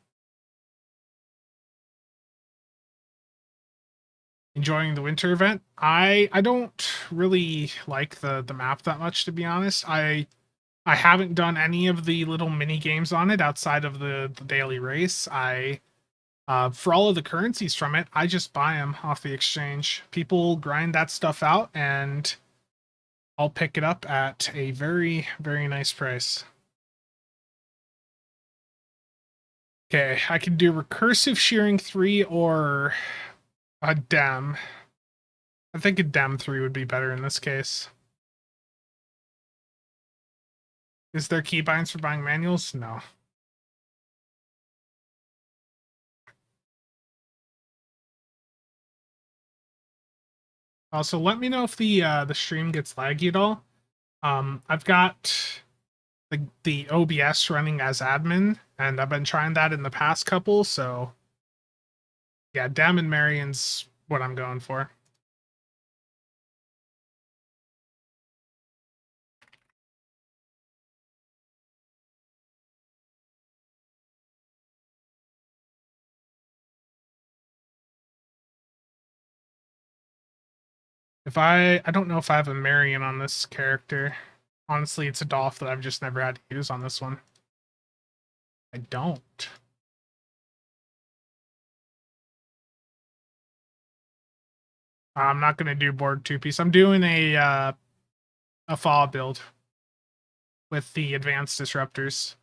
Enjoying the winter event. I don't really like the map that much, to be honest. I haven't done any of the little mini games on it outside of the daily race. For all of the currencies from it, I just buy them off the exchange. People grind that stuff out, and I'll pick it up at a very, very nice price. Okay, I can do recursive shearing 3 or a dem. I think a dem 3 would be better in this case. Is there keybinds for buying manuals? No. Also, let me know if the stream gets laggy at all. I've got the OBS running as admin, and I've been trying that in the past couple, so yeah, Dem and Marion's what I'm going for. I don't know if I have a Marion on this character. Honestly, it's a Dolph that I've just never had to use on this one. I don't. I'm not going to do board 2-piece. I'm doing a fall build with the advanced disruptors.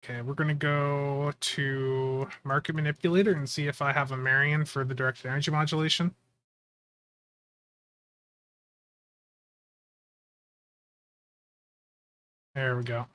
Okay, we're going to go to Market Manipulator and see if I have a Marion for the direct energy modulation. There we go.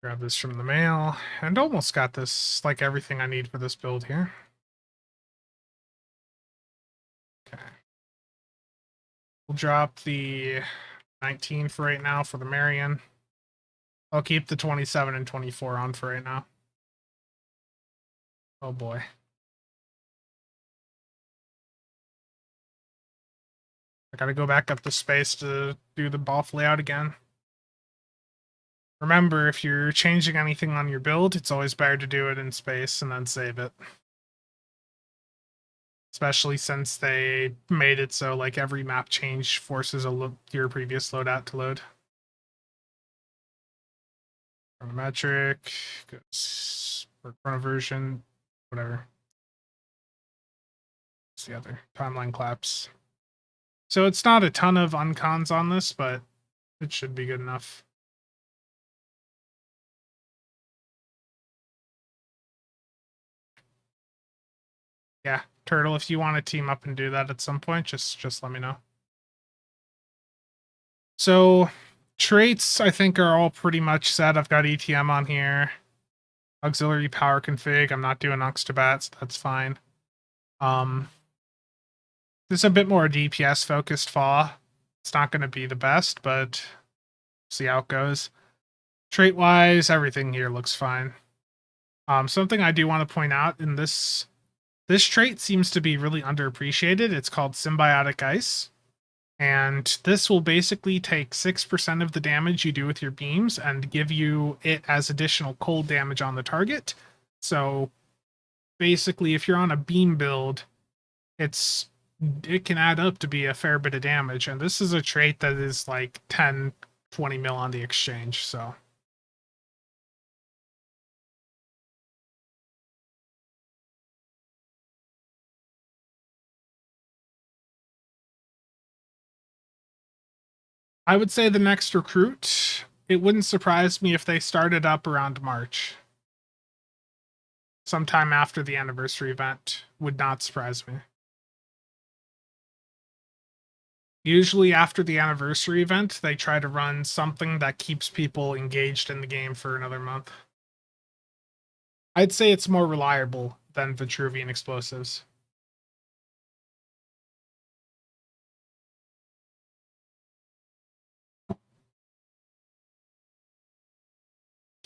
Grab this from the mail, and almost got this, like everything I need for this build here. Okay. We'll drop the 19 for right now for the Marion. I'll keep the 27 and 24 on for right now. Oh boy. I gotta go back up the space to do the buff layout again. Remember, if you're changing anything on your build, it's always better to do it in space and then save it. Especially since they made it so like every map change forces your previous loadout to load. Chronometric, goes for chronoversion, whatever. What's the other? Timeline collapse. So it's not a ton of uncons on this, but it should be good enough. Yeah, Turtle, if you want to team up and do that at some point, just let me know. So traits, I think, are all pretty much set. I've got ETM on here. Auxiliary power config. I'm not doing Oxtabat, so that's fine. This is a bit more DPS focused fall. It's not going to be the best, but see how it goes. Trait wise, everything here looks fine. Something I do want to point out in this trait seems to be really underappreciated. It's called Symbiotic Ice. And this will basically take 6% of the damage you do with your beams and give you it as additional cold damage on the target. So basically, if you're on a beam build, it can add up to be a fair bit of damage. And this is a trait that is like 10, 20 mil on the exchange. So I would say the next recruit, it wouldn't surprise me if they started up around March. Sometime after the anniversary event would not surprise me. Usually after the anniversary event, they try to run something that keeps people engaged in the game for another month. I'd say it's more reliable than Vitruvian explosives.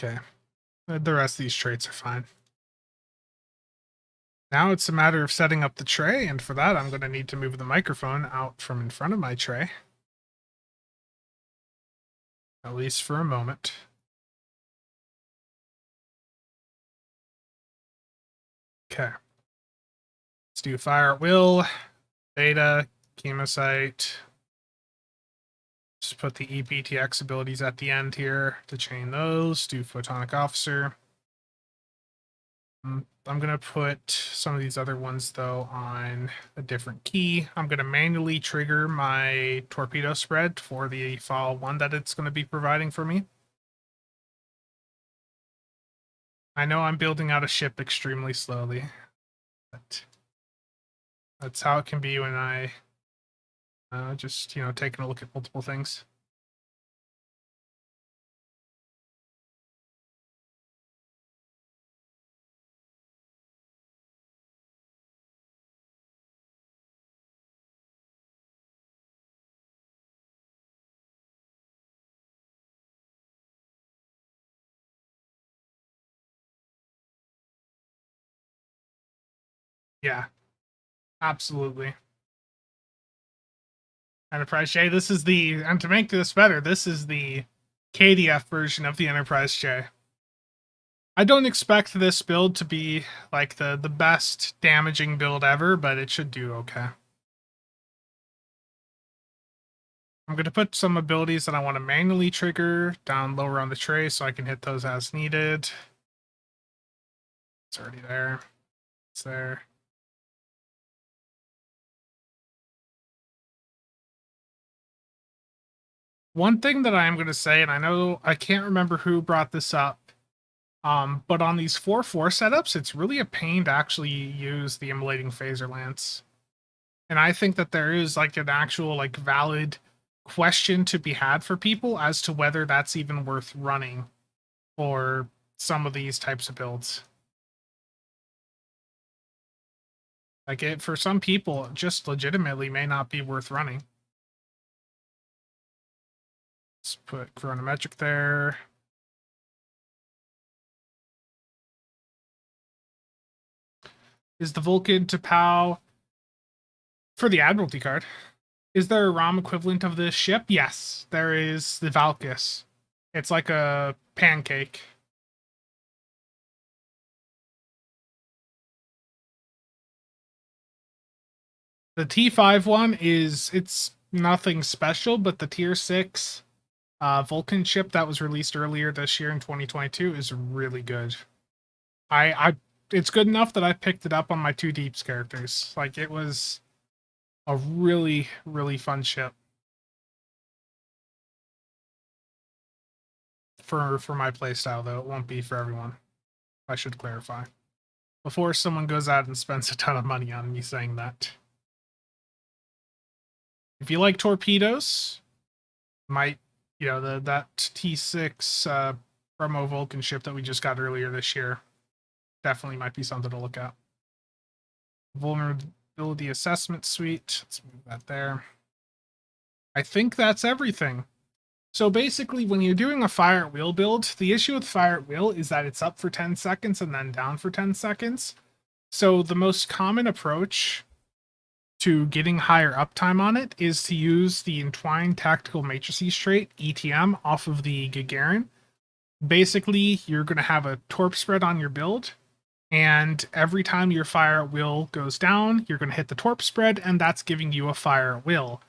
Okay. The rest of these traits are fine. Now it's a matter of setting up the tray, and for that I'm going to need to move the microphone out from in front of my tray. At least for a moment. Okay. Let's do fire at will, beta, chemocyte. Just put the EPTX abilities at the end here to chain those. Do photonic officer. I'm going to put some of these other ones, though, on a different key. I'm going to manually trigger my torpedo spread for the file 1 that it's going to be providing for me. I know I'm building out a ship extremely slowly, but that's how it can be when I just, taking a look at multiple things. Yeah, absolutely. Enterprise J, and to make this better, this is the KDF version of the Enterprise J. I don't expect this build to be like the best damaging build ever, but it should do okay. I'm going to put some abilities that I want to manually trigger down lower on the tray so I can hit those as needed. It's already there. It's there. One thing that I am going to say, and I know I can't remember who brought this up, but on these 4-4 setups, it's really a pain to actually use the immolating phaser lance. And I think that there is like an actual like valid question to be had for people as to whether that's even worth running for some of these types of builds. Like it for some people, just legitimately may not be worth running. Let's put chronometric there. Is the Vulcan to POW for the Admiralty card? Is there a ROM equivalent of this ship? Yes, there is the Valkys. It's like a pancake. The T5 one it's nothing special, but the tier 6 Vulcan ship that was released earlier this year in 2022 is really good. It's good enough that I picked it up on my 2 Deeps characters. Like it was a really, really fun ship. For my playstyle, though, it won't be for everyone. I should clarify. Before someone goes out and spends a ton of money on me saying that. If you like torpedoes, that T6 promo Vulcan ship that we just got earlier this year definitely might be something to look at. Vulnerability assessment suite. Let's move that there. I think that's everything. So basically, when you're doing a fire at will build, the issue with fire at will is that it's up for 10 seconds and then down for 10 seconds. So the most common approach to getting higher uptime on it is to use the Entwined Tactical Matrices trait, ETM, off of the Gagarin. Basically, you're going to have a torp spread on your build, and every time your fire at will goes down, you're going to hit the torp spread, and that's giving you a fire at will.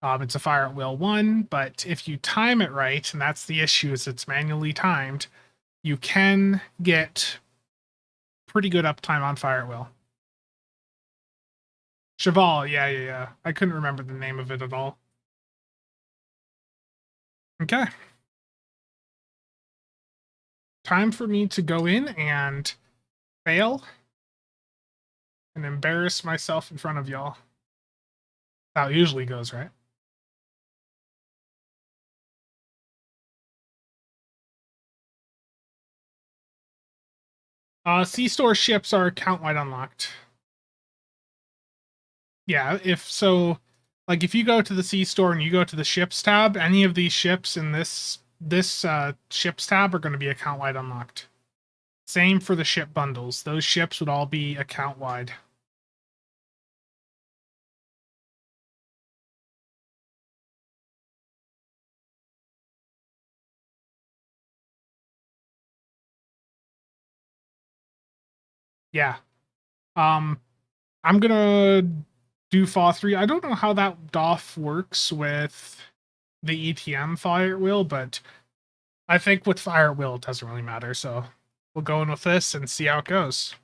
It's a fire at will 1, but if you time it right, and that's the issue, is it's manually timed, you can get pretty good uptime on fire at will. Cheval, yeah. I couldn't remember the name of it at all. Okay. Time for me to go in and fail and embarrass myself in front of y'all. How it usually goes, right? C-store ships are account-wide unlocked. Yeah, if so, like if you go to the C-store and you go to the ships tab, any of these ships in this ships tab are going to be account-wide unlocked. Same for the ship bundles. Those ships would all be account-wide. Yeah. I'm gonna do Fa 3. I don't know how that DOF works with the ETM fire at will, but I think with fire at will it doesn't really matter, so we'll go in with this and see how it goes.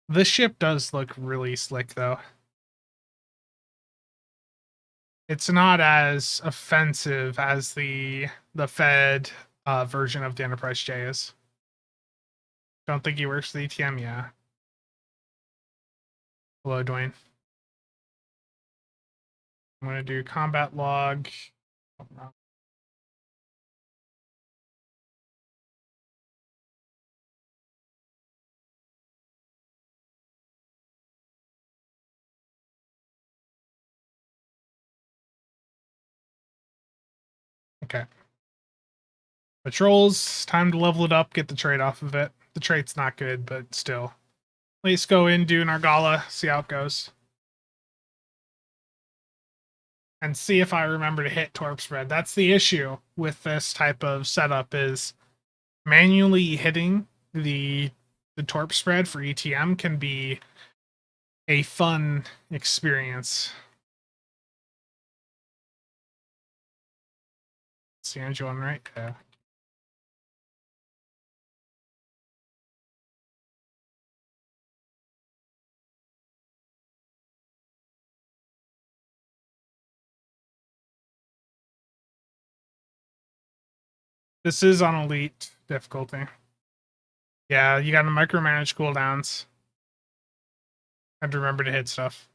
This ship does look really slick though. It's not as offensive as the Fed version of the Enterprise J is. Don't think he works with ETM, yeah. Hello, Dwayne. I'm gonna do combat log. Okay. Patrols, time to level it up, get the trait off of it. The trait's not good, but still. Let's go in, do Nargala, see how it goes. And see if I remember to hit Torp Spread. That's the issue with this type of setup, is manually hitting the Torp Spread for ETM can be a fun experience. San Juan, right? Yeah. This is on elite difficulty. Yeah, you gotta micromanage cooldowns. And remember to hit stuff.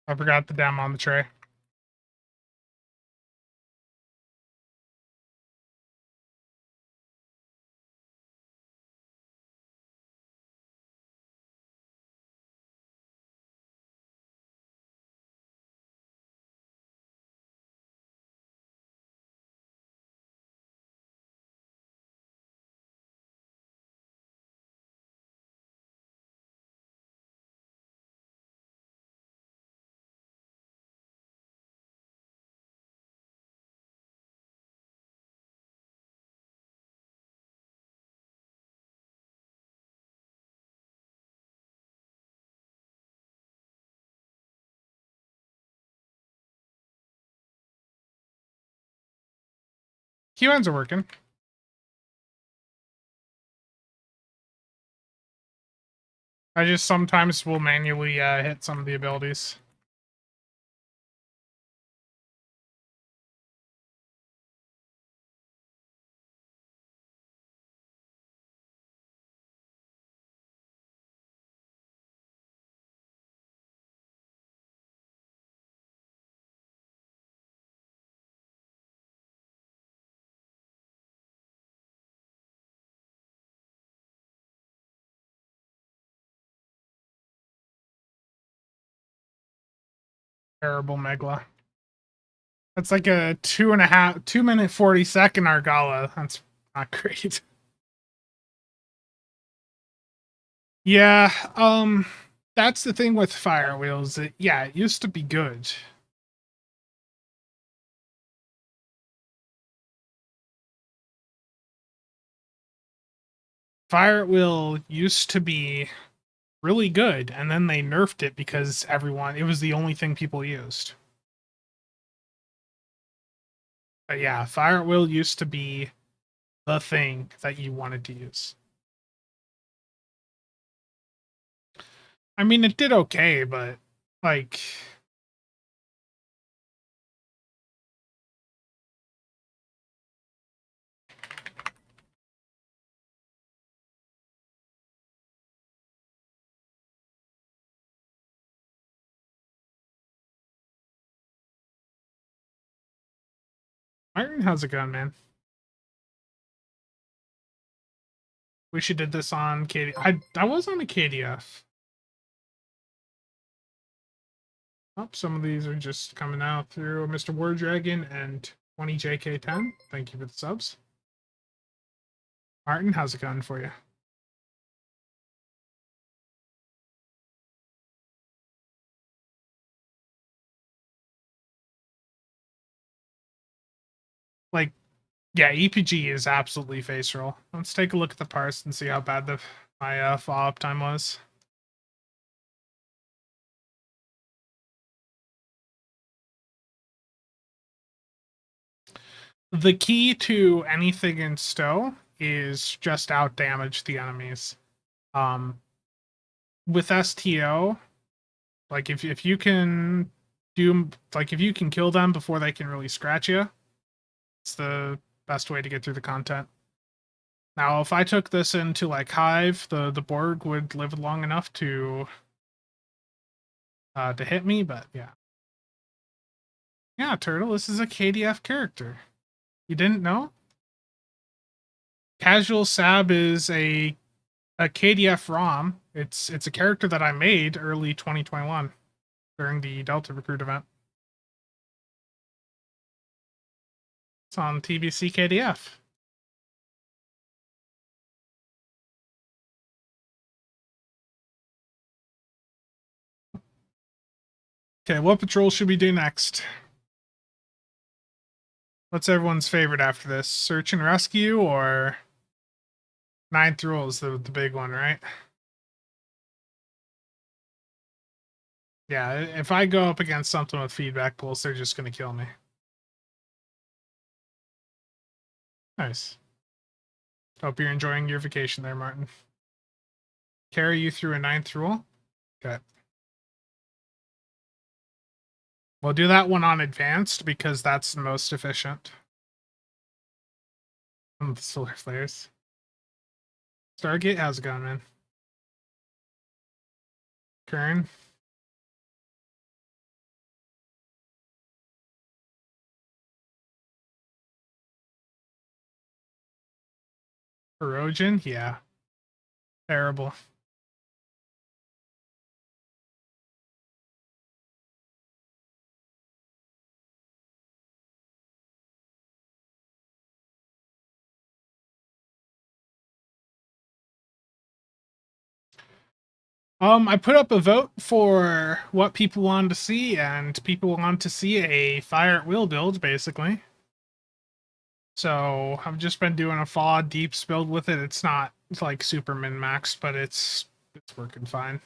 I forgot the dam on the tray. Keywinds are working. I just sometimes will manually hit some of the abilities. Terrible Megla. That's like a 2 minute 40-second Argala. That's not great. Yeah, that's the thing with Fire Wheels. Yeah, it used to be good. Fire Wheel used to be really good, and then they nerfed it because it was the only thing people used. But yeah, Fire Wheel used to be the thing that you wanted to use. I mean, it did okay, but like, Iron, how's it going, man? Wish you did this on KD. I was on a KDF. Oh, some of these are just coming out through Mr. War Dragon and 20JK10. Thank you for the subs. Martin, how's it going for you? Like, yeah, EPG is absolutely face roll. Let's take a look at the parse and see how bad my follow-up time was. The key to anything in Stow is just out damage the enemies. With STO, like if you can if you can kill them before they can really scratch you, it's the best way to get through the content. Now, if I took this into like Hive, the Borg would live long enough to hit me, but yeah. Yeah, Turtle, this is a KDF character. You didn't know? Casual Sab is a KDF ROM. It's a character that I made early 2021 during the Delta Recruit event. It's on TBC KDF. Okay, what patrol should we do next? What's everyone's favorite after this? Search and rescue or Ninth Rule is the big one, right? Yeah, if I go up against something with feedback pulse, they're just going to kill me. Nice. Hope you're enjoying your vacation there, Martin. Carry you through a Ninth Rule? Okay. We'll do that one on advanced because that's the most efficient. The solar flares. Stargate, how's it going, man? Kern. Erosion, yeah. Terrible. I put up a vote for what people wanted to see, and people want to see a Fire at Will build, basically. So I've just been doing a Fall Deeps build with it. It's not like super min-maxed, but it's working fine.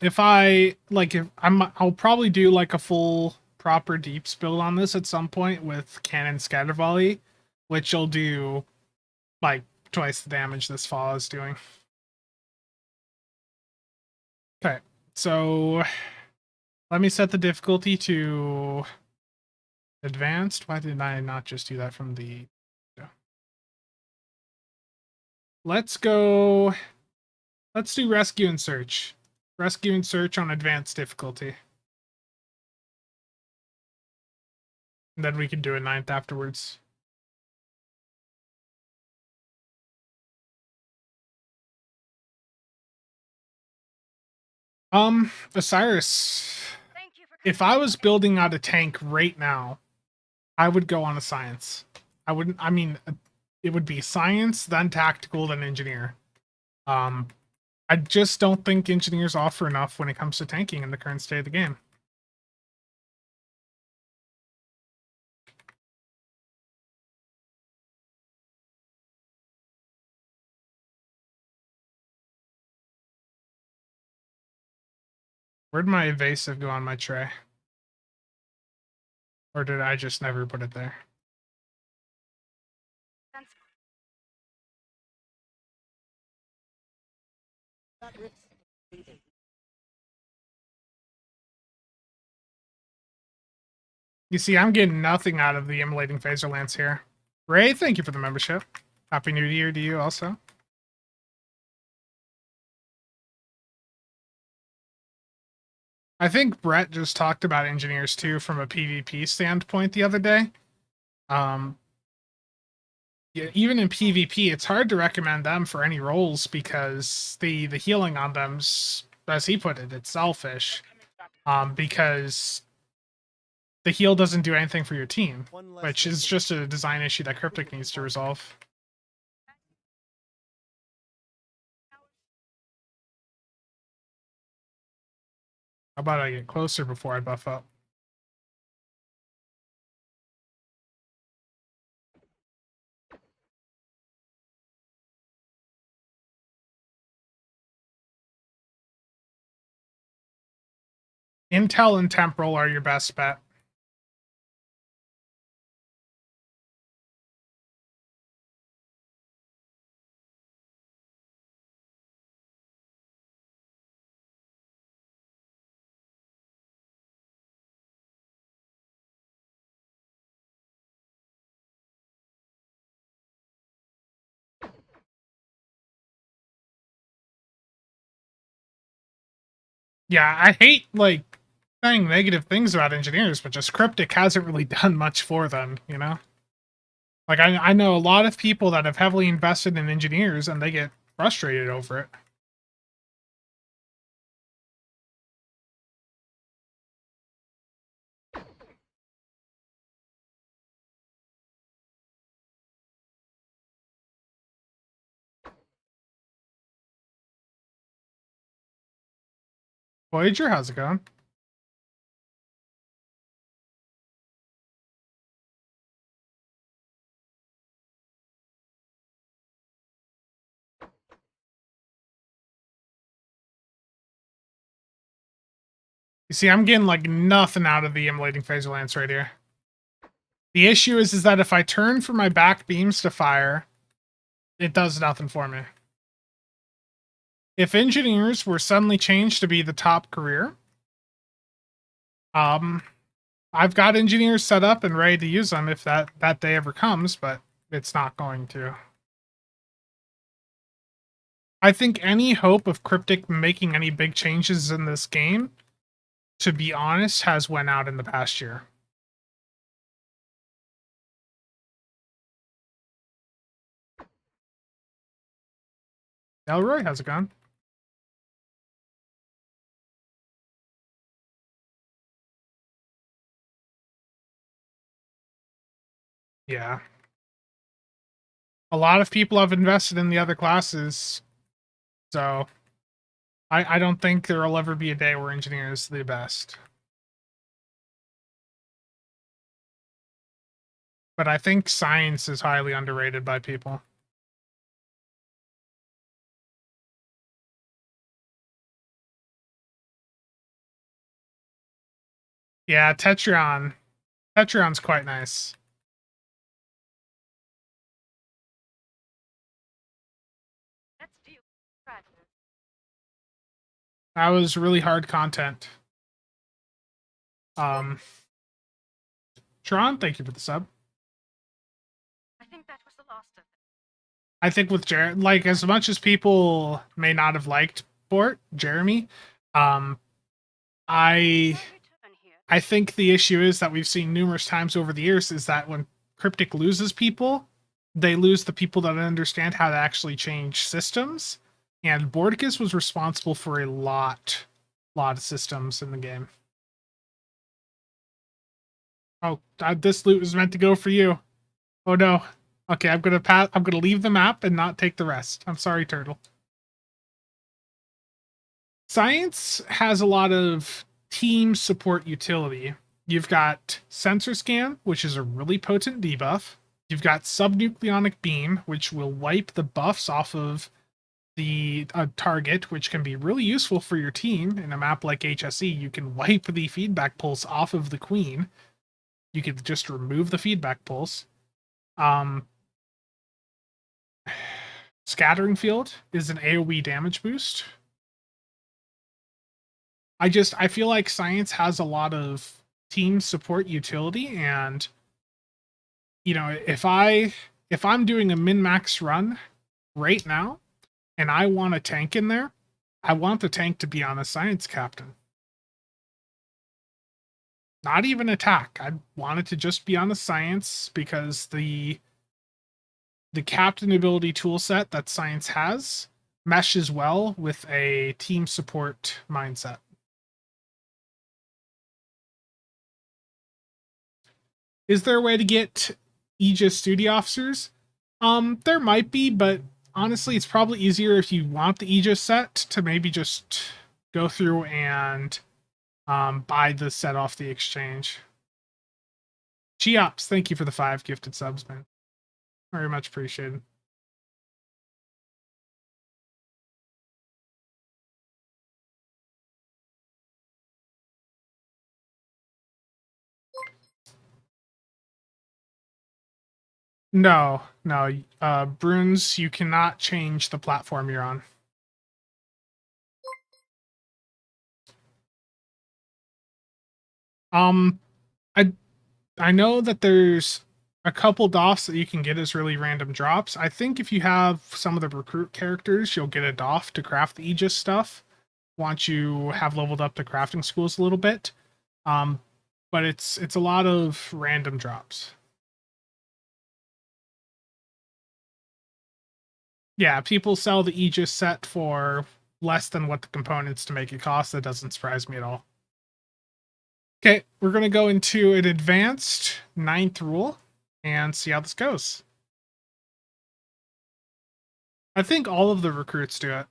If I'll probably do like a full proper Deeps build on this at some point with Cannon Scatter Volley, which will do like twice the damage this Fall is doing. Okay, so let me set the difficulty to advanced. Why did I not just do that from the... Let's go... Let's do rescue and search. Rescue and search on advanced difficulty. And then we can do a 9th afterwards. Osiris, if I was building out a tank right now, I would go on a science. I wouldn't, I mean, it would be science, then tactical, then engineer. I just don't think engineers offer enough when it comes to tanking in the current state of the game. Where'd my evasive go on my tray? Or did I just never put it there? You see, I'm getting nothing out of the immolating phaser lance here. Ray, thank you for the membership. Happy New Year to you also. I think Brett just talked about engineers too from a PvP standpoint the other day. Yeah, even in PvP, it's hard to recommend them for any roles because the healing on them's, as he put it, it's selfish. Because the heal doesn't do anything for your team, which is just a design issue that Cryptic needs to resolve. How about I get closer before I buff up? Intel and Temporal are your best bet. Yeah, I hate, like, saying negative things about engineers, but just Cryptic hasn't really done much for them, you know? Like, I know a lot of people that have heavily invested in engineers, and they get frustrated over it. Voyager, how's it going? You see, I'm getting, like, nothing out of the immolating phaser lance right here. The issue is that if I turn for my back beams to fire, it does nothing for me. If engineers were suddenly changed to be the top career, I've got engineers set up and ready to use them if that day ever comes, but it's not going to. I think any hope of Cryptic making any big changes in this game, to be honest, has went out in the past year. Elroy, how's it going? Yeah. A lot of people have invested in the other classes, so I don't think there will ever be a day where engineer is the best. But I think science is highly underrated by people. Yeah, Tetrion. Tetrion's quite nice. That was really hard content. Tron, thank you for the sub. I think that was the last of it. I think with Jared, like, as much as people may not have liked Jeremy, I think the issue is that we've seen numerous times over the years is that when Cryptic loses people, they lose the people that understand how to actually change systems. And Bordicus was responsible for a lot lot of systems in the game. Oh, this loot was meant to go for you. Oh no. Okay, I'm gonna leave the map and not take the rest. I'm sorry, Turtle. Science has a lot of team support utility. You've got sensor scan, which is a really potent debuff. You've got subnucleonic beam, which will wipe the buffs off of the target, which can be really useful for your team. In a map like HSE, you can wipe the feedback pulse off of the queen. You could just remove the feedback pulse. Scattering field is an AoE damage boost. I feel like science has a lot of team support utility, and you know, if I'm doing a min-max run right now and I want a tank in there, I want the tank to be on a science captain. Not even attack. I want it to just be on a science, because the captain ability toolset that science has meshes well with a team support mindset. Is there a way to get Aegis studio officers? There might be, but honestly, it's probably easier if you want the Aegis set to maybe just go through and buy the set off the exchange. Geops, thank you for the 5 gifted subs, man. Very much appreciated. No, Bruins, you cannot change the platform you're on. I know that there's a couple doffs that you can get as really random drops. I think if you have some of the recruit characters, you'll get a doff to craft the Aegis stuff once you have leveled up the crafting schools a little bit. But it's a lot of random drops. Yeah, people sell the Aegis set for less than what the components to make it cost. That doesn't surprise me at all. Okay, we're going to go into an advanced 9th rule and see how this goes. I think all of the recruits do it.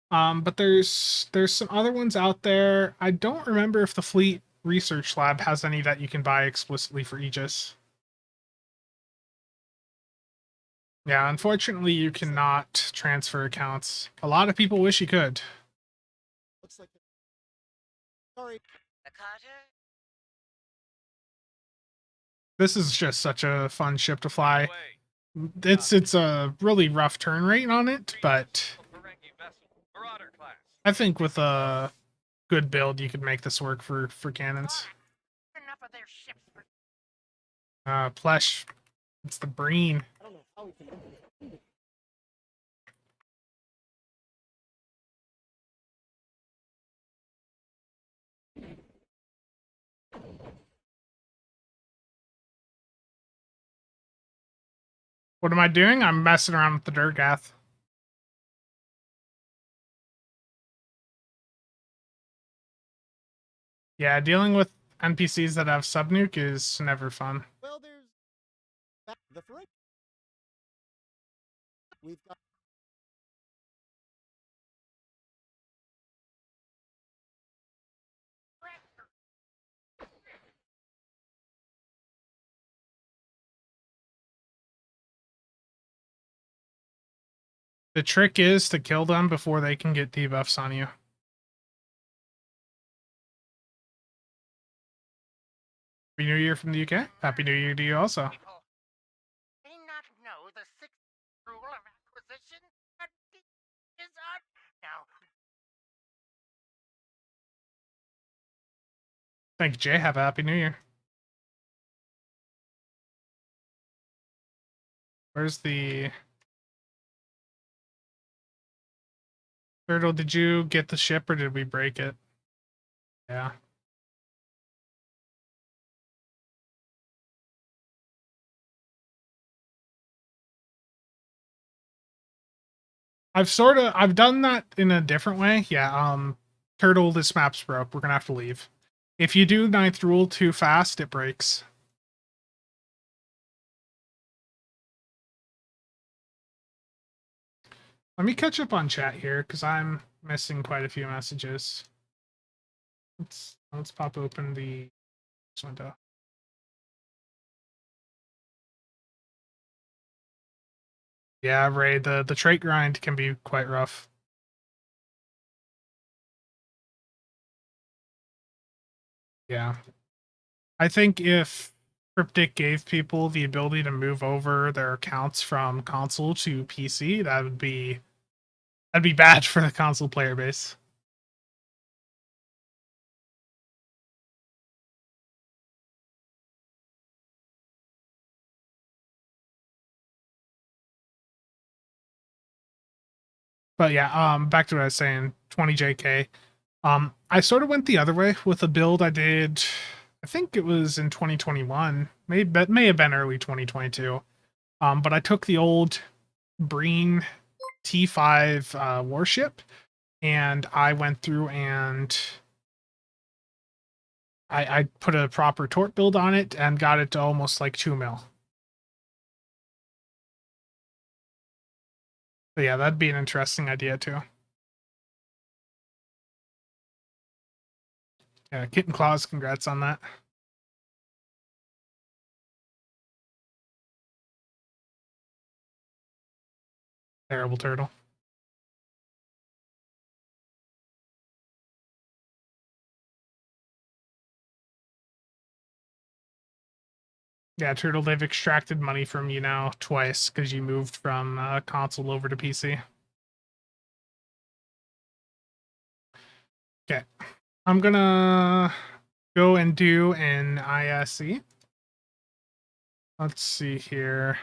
But there's some other ones out there. I don't remember if the Fleet Research Lab has any that you can buy explicitly for Aegis. Yeah, unfortunately, you cannot transfer accounts. A lot of people wish you could. Looks like. Sorry. This is just such a fun ship to fly. It's a really rough turn rate on it, but I think with a good build, you could make this work for cannons. Enough of their ships. Plesh, it's the Breen. I don't know how we can. What am I doing? I'm messing around with the Durgath. Yeah, dealing with NPCs that have subnuke is never fun. Well, there's the Ferrari. We've got. The trick is to kill them before they can get debuffs on you. Happy New Year from the UK. Happy New Year to you also. People may not know the 6th rule of acquisition, but it is on now. Thank you, Jay. Have a Happy New Year. Where's the... Turtle, did you get the ship or did we break it? Yeah. I've done that in a different way. Yeah, Turtle, this map's broke. We're gonna have to leave. If you do ninth rule too fast, it breaks. Let me catch up on chat here because I'm missing quite a few messages. Let's pop open the window. Yeah, Ray, the trait grind can be quite rough. Yeah. I think if Cryptic gave people the ability to move over their accounts from console to PC, that'd be bad for the console player base. But yeah, back to what I was saying, 20 JK. I sort of went the other way with a build I did, I think it was in 2021, may have been early 2022. But I took the old Breen T5 warship, and I went through and I put a proper tort build on it and got it to almost like 2 mil. But yeah, that'd be an interesting idea too. Yeah, Kitten Claws, congrats on that. Terrible turtle. Yeah, Turtle, they've extracted money from you now twice because you moved from console over to PC. Okay. I'm gonna go and do an ISE. Let's see here.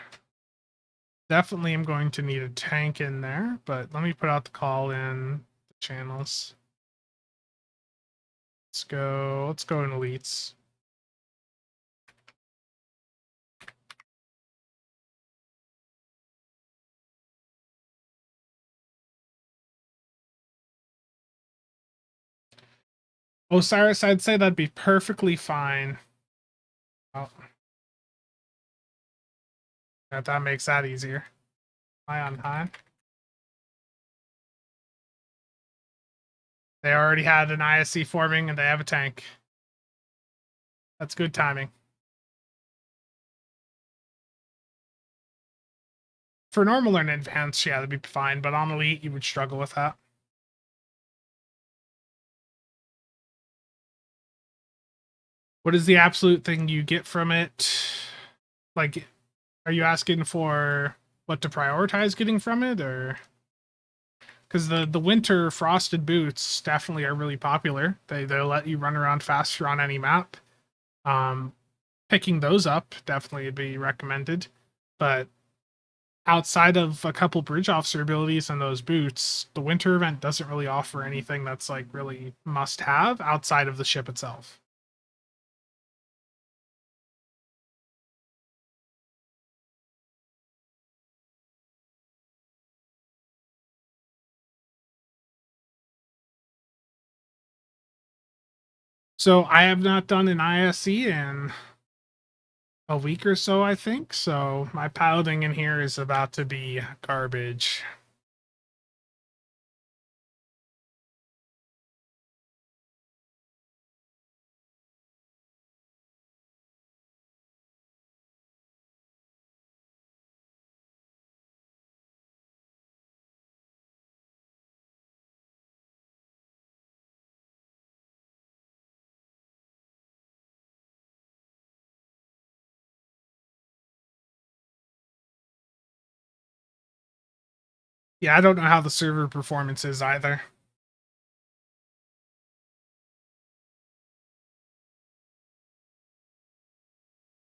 Definitely am going to need a tank in there, but let me put out the call in the channels. Let's go in elites. Osiris, I'd say that'd be perfectly fine. Oh. That makes that easier. High on high. They already had an ISC forming and they have a tank. That's good timing. For normal and advanced, yeah, that'd be fine, but on elite, you would struggle with that. What is the absolute thing you get from it? Like, are you asking for what to prioritize getting from it, or? Because the winter frosted boots definitely are really popular. They'll let you run around faster on any map. Picking those up definitely would be recommended, but outside of a couple bridge officer abilities and those boots, the winter event doesn't really offer anything that's like really must have outside of the ship itself. So I have not done an ISE in a week or so, I think. So my piloting in here is about to be garbage. Yeah, I don't know how the server performance is either.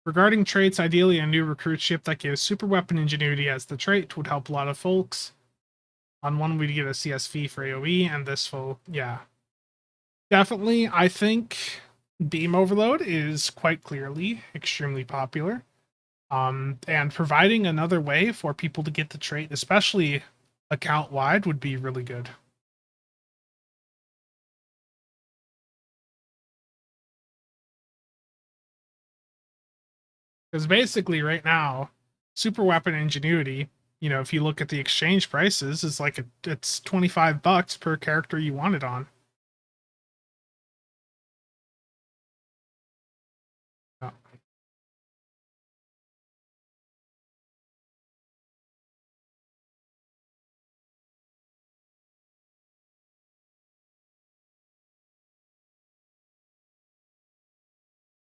Regarding traits, ideally a new recruit ship that gives super weapon ingenuity as the trait would help a lot of folks. On one, we'd get a CSV for AoE, and this will, yeah. Definitely, I think Beam Overload is quite clearly extremely popular. And providing another way for people to get the trait, especially account-wide, would be really good. Because basically, right now, super weapon ingenuity, you know, if you look at the exchange prices, it's like it's $25 per character you want it on. Oh.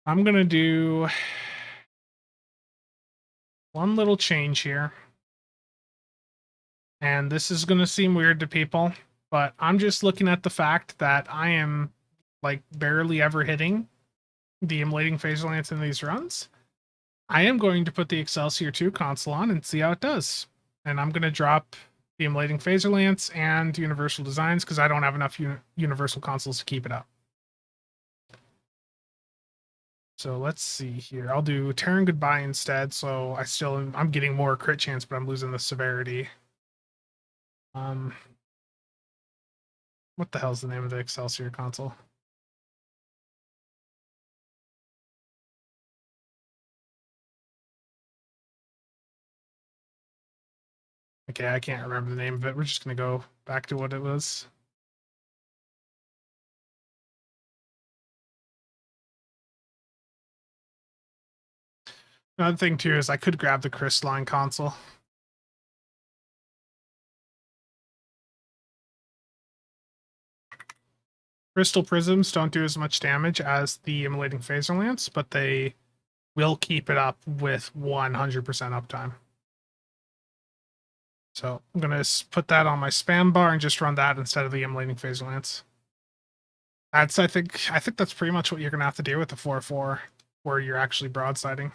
I'm gonna do one little change here. And this is gonna seem weird to people, but I'm just looking at the fact that I am like barely ever hitting the immolating phaser lance in these runs. I am going to put the Excelsior 2 console on and see how it does. And I'm going to drop the immolating phaser lance and universal designs because I don't have enough universal consoles to keep it up. So let's see here. I'll do Terran Goodbye instead. So I'm getting more crit chance, but I'm losing the severity. What the hell's the name of the Excelsior console? Okay, I can't remember the name of it. We're just going to go back to what it was. Another thing, too, is I could grab the Crystalline console. Crystal Prisms don't do as much damage as the Immolating Phaser Lance, but they will keep it up with 100% uptime. So I'm going to put that on my spam bar and just run that instead of the Immolating Phaser Lance. I think that's pretty much what you're going to have to do with the 4-4, where you're actually broadsiding.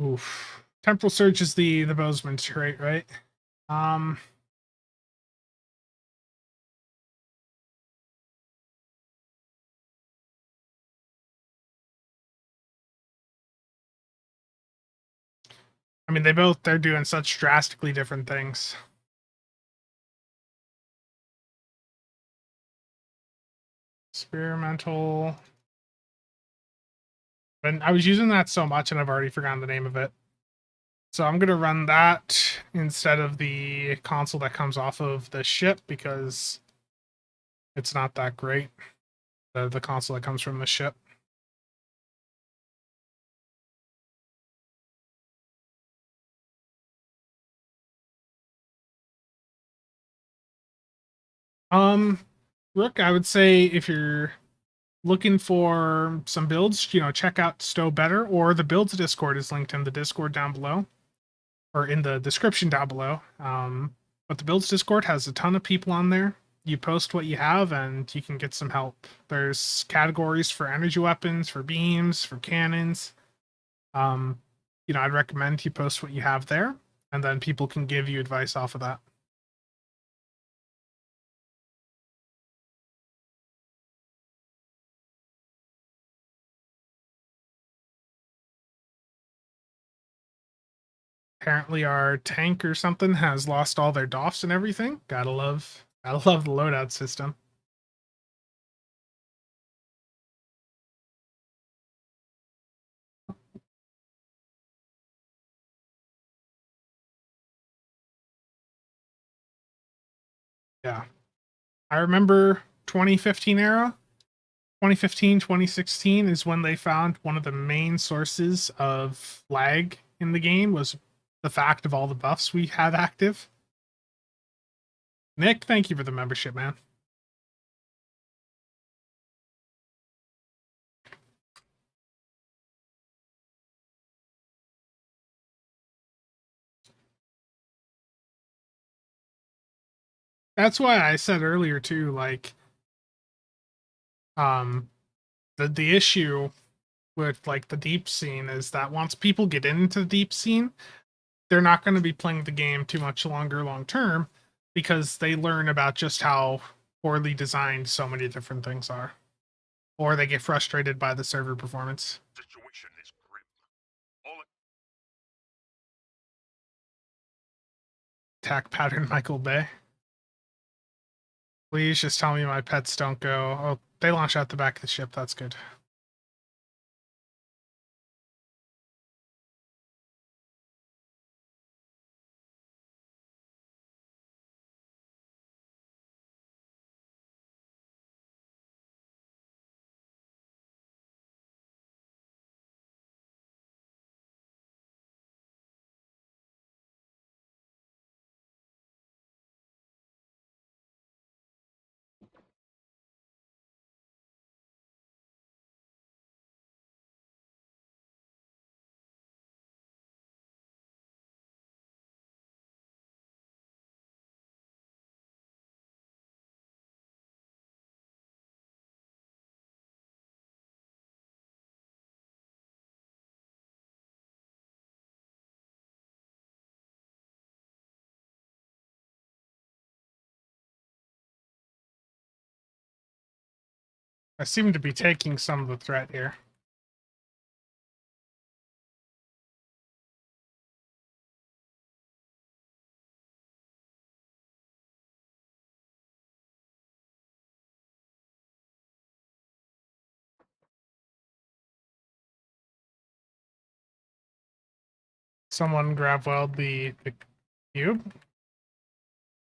Oof. Temporal Surge is the Bozeman trait, right? I mean, they're doing such drastically different things. Experimental. And I was using that so much and I've already forgotten the name of it. So I'm going to run that instead of the console that comes off of the ship because it's not that great. The console that comes from the ship. Rook, I would say if you're looking for some builds, you know, check out Stow Better, or the builds Discord is linked in the Discord down below, or in the description down below. But the builds Discord has a ton of people on there. You post what you have and you can get some help. There's categories for energy weapons, for beams, for cannons. You know, I'd recommend you post what you have there, and then people can give you advice off of that. Apparently our tank or something has lost all their DOFs and everything. Gotta love the loadout system. Yeah. I remember 2015 era. 2015, 2016 is when they found one of the main sources of lag in the game was the fact of all the buffs we had active. Nick, thank you for the membership, man. That's why I said earlier too, like, the issue with like the deep scene is that once people get into the deep scene, they're not going to be playing the game too much longer long term because they learn about just how poorly designed so many different things are, or they get frustrated by the server performance. Situation is grim. All attack pattern, Michael Bay. Please just tell me my pets don't go. Oh, they launch out the back of the ship. That's good. I seem to be taking some of the threat here. Someone grab weld the cube.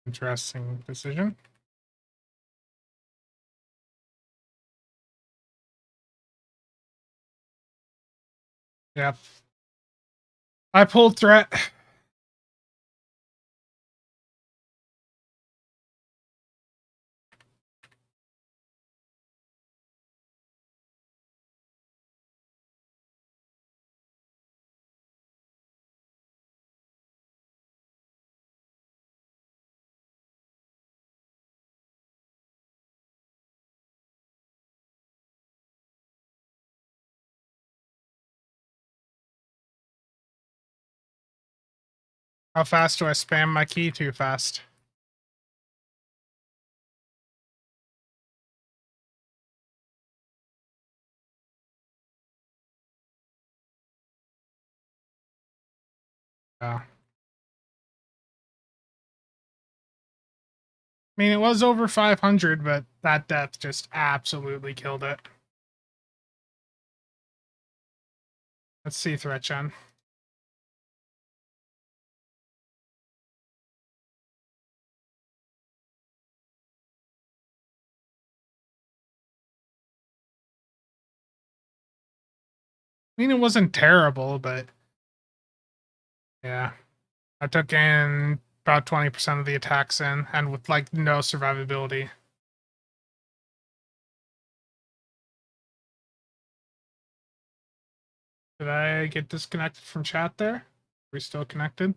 Interesting decision. Yep. I pulled threat. How fast do I spam my key too fast? Yeah. I mean, it was over 500, but that death just absolutely killed it. Let's see, threat gen. I mean, it wasn't terrible, but yeah. I took in about 20% of the attacks in, and with like no survivability. Did I get disconnected from chat there? Are we still connected?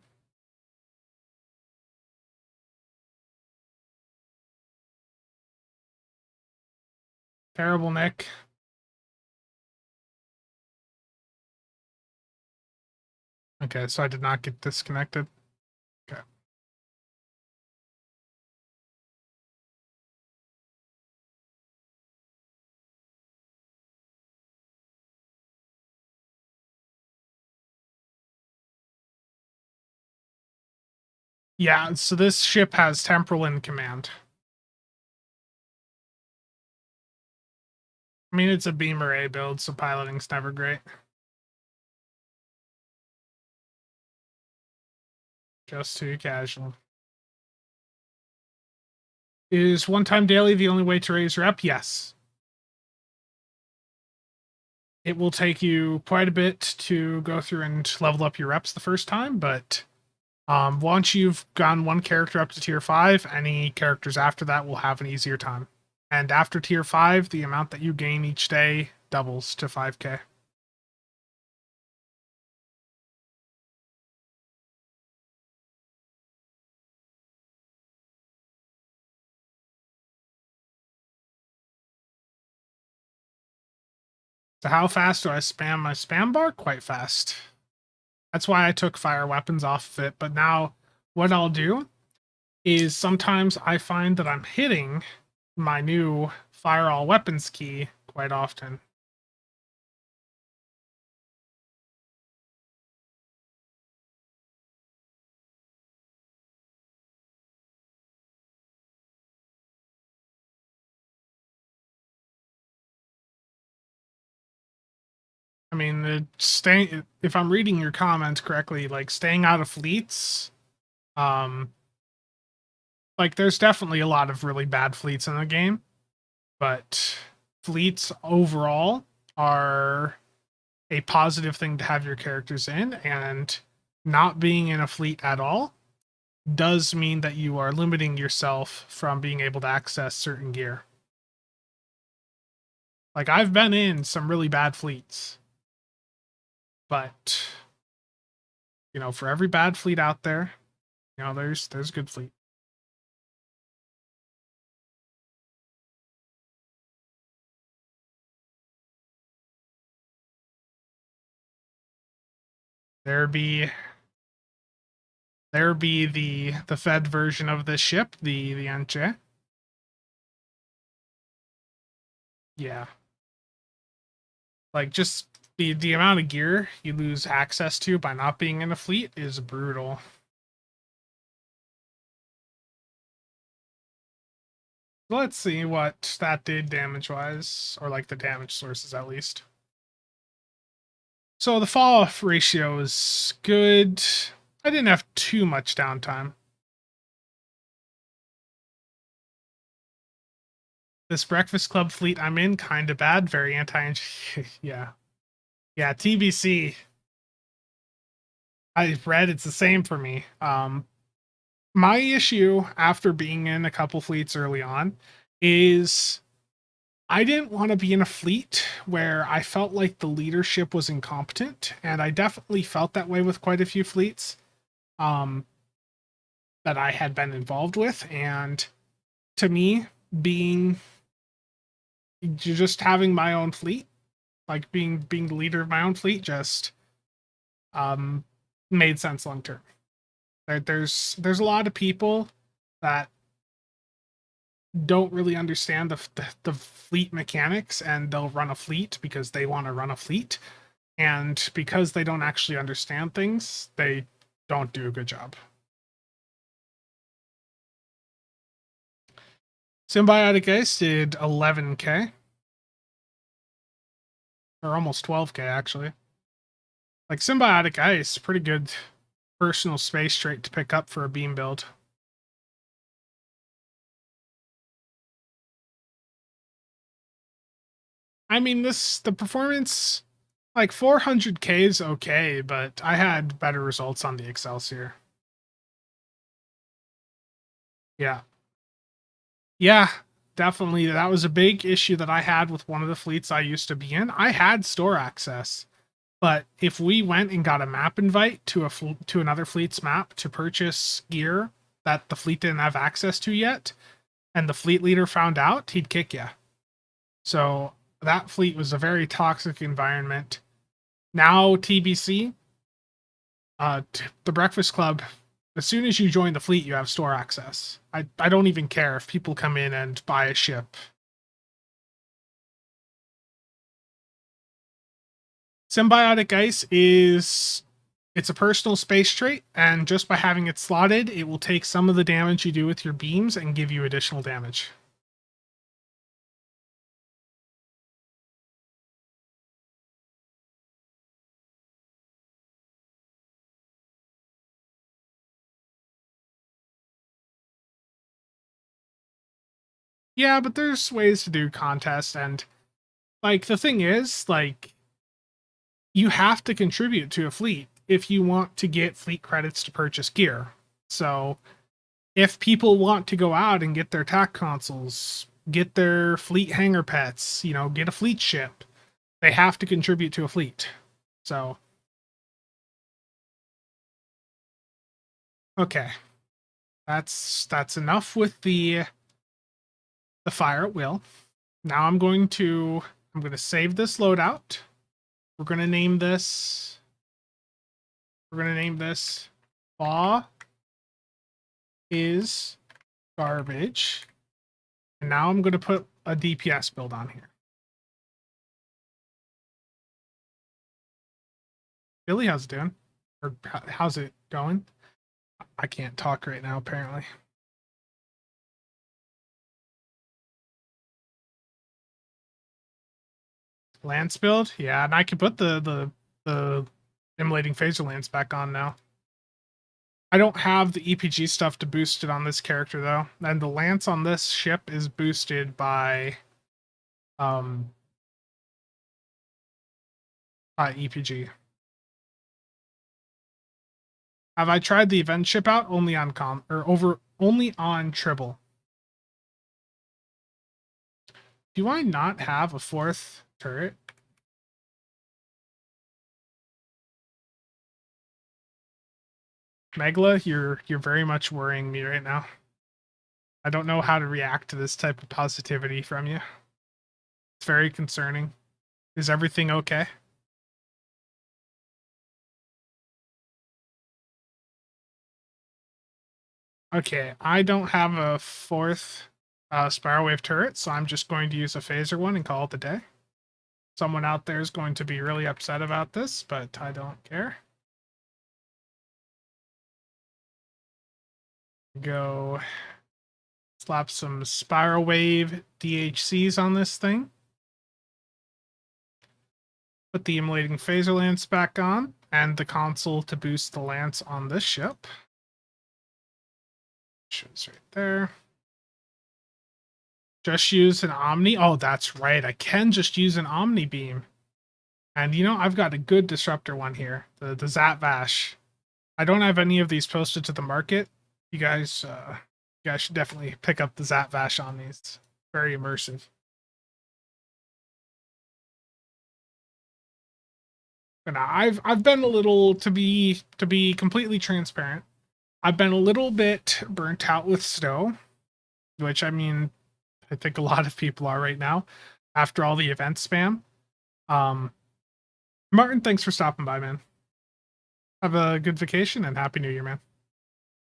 Terrible, Nick. Okay, so I did not get disconnected. Okay. Yeah, so this ship has temporal in command. I mean, it's a Beamer A build, so piloting's never great. Just too casual. Is one-time daily the only way to raise rep? Yes. It will take you quite a bit to go through and level up your reps the first time, but once you've gone one character up to tier 5, any characters after that will have an easier time. And after tier 5, the amount that you gain each day doubles to 5k. So how fast do I spam my spam bar? Quite fast. That's why I took fire weapons off of it. But now what I'll do is sometimes I find that I'm hitting my new fire all weapons key quite often. I mean, staying. If I'm reading your comments correctly, like staying out of fleets, like there's definitely a lot of really bad fleets in the game, but fleets overall are a positive thing to have your characters in, and not being in a fleet at all does mean that you are limiting yourself from being able to access certain gear. Like I've been in some really bad fleets, but for every bad fleet out there, there's good fleet. There be the Fed version of this ship, the Enche. Yeah. Like just the amount of gear you lose access to by not being in a fleet is brutal. Let's see what that did damage-wise, or like the damage sources at least. So the fall-off ratio is good. I didn't have too much downtime. This Breakfast Club fleet I'm in, kind of bad, very anti. Yeah. Yeah, TBC. I've read it's the same for me. My issue after being in a couple fleets early on is I didn't want to be in a fleet where I felt like the leadership was incompetent, and I definitely felt that way with quite a few fleets that I had been involved with. And to me, being just having my own fleet, like being the leader of my own fleet, just made sense long term. There's a lot of people that don't really understand the fleet mechanics, and they'll run a fleet because they want to run a fleet, and because they don't actually understand things, they don't do a good job. Symbiotic Ice did 11k, or almost 12k actually. Like Symbiotic Ice, pretty good personal space trait to pick up for a beam build. I mean, the performance, like 400k is okay, but I had better results on the Excelsior. Yeah. Yeah, definitely. That was a big issue that I had with one of the fleets I used to be in. I had store access, but if we went and got a map invite to to another fleet's map to purchase gear that the fleet didn't have access to yet, and the fleet leader found out, he'd kick you. So that fleet was a very toxic environment. Now TBC, the Breakfast Club, as soon as you join the fleet, you have store access. I don't even care if people come in and buy a ship. Symbiotic Ice it's a personal space trait, and just by having it slotted, it will take some of the damage you do with your beams and give you additional damage. Yeah, but there's ways to do contests, and like the thing is, like you have to contribute to a fleet if you want to get fleet credits to purchase gear. So if people want to go out and get their tac consoles, get their fleet hangar pets, get a fleet ship, they have to contribute to a fleet. So okay. That's enough with the fire at will. Now I'm going to save this loadout. We're going to name this Law is garbage. And now I'm going to put a DPS build on here. Billy, how's it doing? Or how's it going? I can't talk right now, apparently. Lance build? Yeah, and I can put the immolating phaser lance back on now. I don't have the EPG stuff to boost it on this character though. And the lance on this ship is boosted by EPG. Have I tried the event ship out? Only on only on Tribble. Do I not have a 4th turret? Megla, you're very much worrying me right now. I don't know how to react to this type of positivity from you. It's very concerning. Is everything okay? Okay, I don't have a 4th spiral wave turret, so I'm just going to use a phaser one and call it a day. Someone out there is going to be really upset about this, but I don't care. Go slap some spiral wave DHCs on this thing. Put the immolating phaser lance back on, and the console to boost the lance on this ship. Shows right there. Just use an Omni. Oh, that's right. I can just use an Omni beam. And you know, I've got a good disruptor one here. The Zatvash. I don't have any of these posted to the market. You guys should definitely pick up the Zatvash on these. Very immersive. And I've been a little, to be completely transparent, I've been a little bit burnt out with Snow, which I mean, I think a lot of people are right now after all the event spam. Martin, thanks for stopping by, man. Have a good vacation and Happy New Year, man.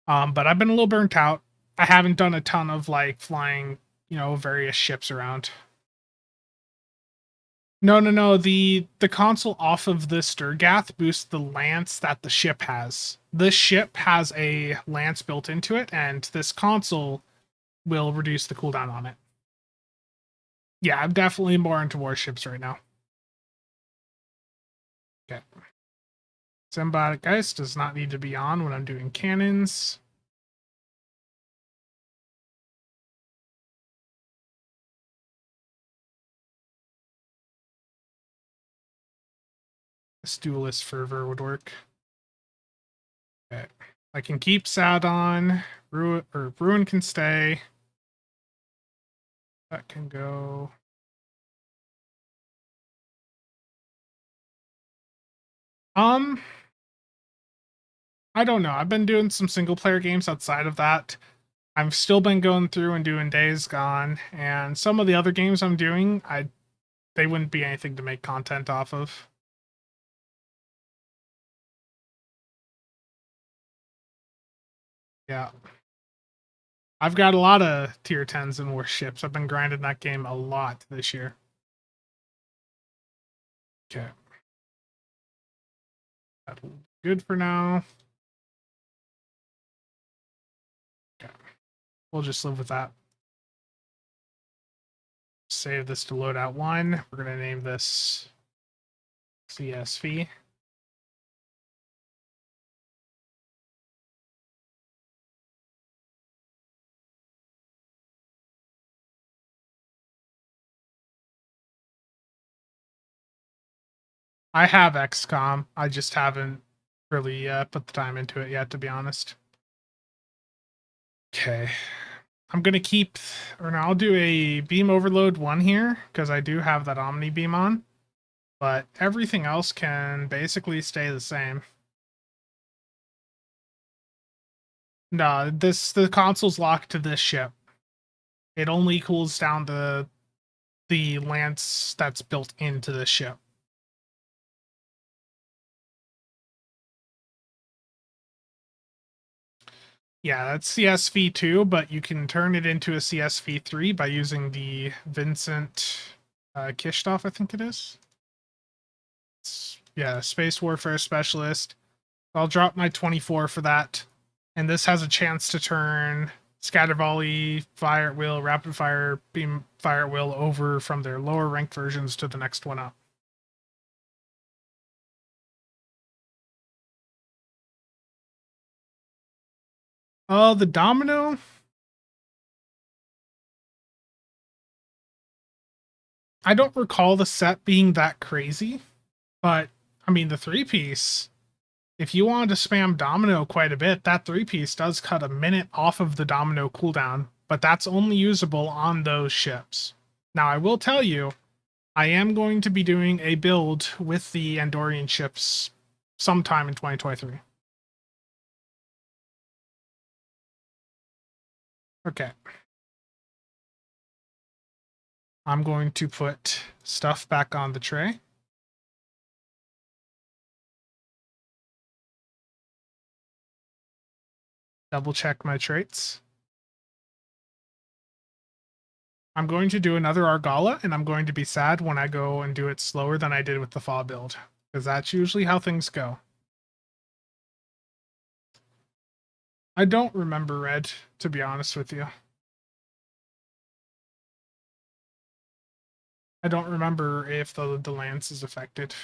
But I've been a little burnt out. I haven't done a ton of like flying, various ships around. No. The console off of this Durgath boosts the lance that the ship has. This ship has a lance built into it, and this console will reduce the cooldown on it. Yeah, I'm definitely more into warships right now. Okay. Symbiotic Geist does not need to be on when I'm doing cannons. This Duelist Fervor would work. Okay. I can keep Sad on. Ruin can stay. That can go. I don't know. I've been doing some single player games outside of that. I've still been going through and doing Days Gone, and some of the other games I'm doing, they wouldn't be anything to make content off of. Yeah. I've got a lot of tier 10s and warships. I've been grinding that game a lot this year. Okay. That's good for now. Okay. We'll just live with that. Save this to loadout 1. We're going to name this CSV. I have XCOM. I just haven't really put the time into it yet, to be honest. Okay. I'm going to keep, or no, I'll do a beam overload 1 here, because I do have that Omni beam on. But everything else can basically stay the same. No, the console's locked to this ship. It only cools down the lance that's built into the ship. Yeah, that's CSV2, but you can turn it into a CSV3 by using the Vincent Kishtov, I think it is. Yeah, Space Warfare Specialist. I'll drop my 24 for that. And this has a chance to turn Scatter Volley, Fire at Will, Rapid Fire, Beam Fire at Will over from their lower ranked versions to the next one up. The domino. I don't recall the set being that crazy, but I mean, the 3-piece, if you wanted to spam domino quite a bit, that 3-piece does cut a minute off of the domino cooldown, but that's only usable on those ships. Now, I will tell you, I am going to be doing a build with the Andorian ships sometime in 2023. Okay. I'm going to put stuff back on the tray. Double check my traits. I'm going to do another Argala, and I'm going to be sad when I go and do it slower than I did with the Fa build, because that's usually how things go. I don't remember red, to be honest with you. I don't remember if the lance is affected.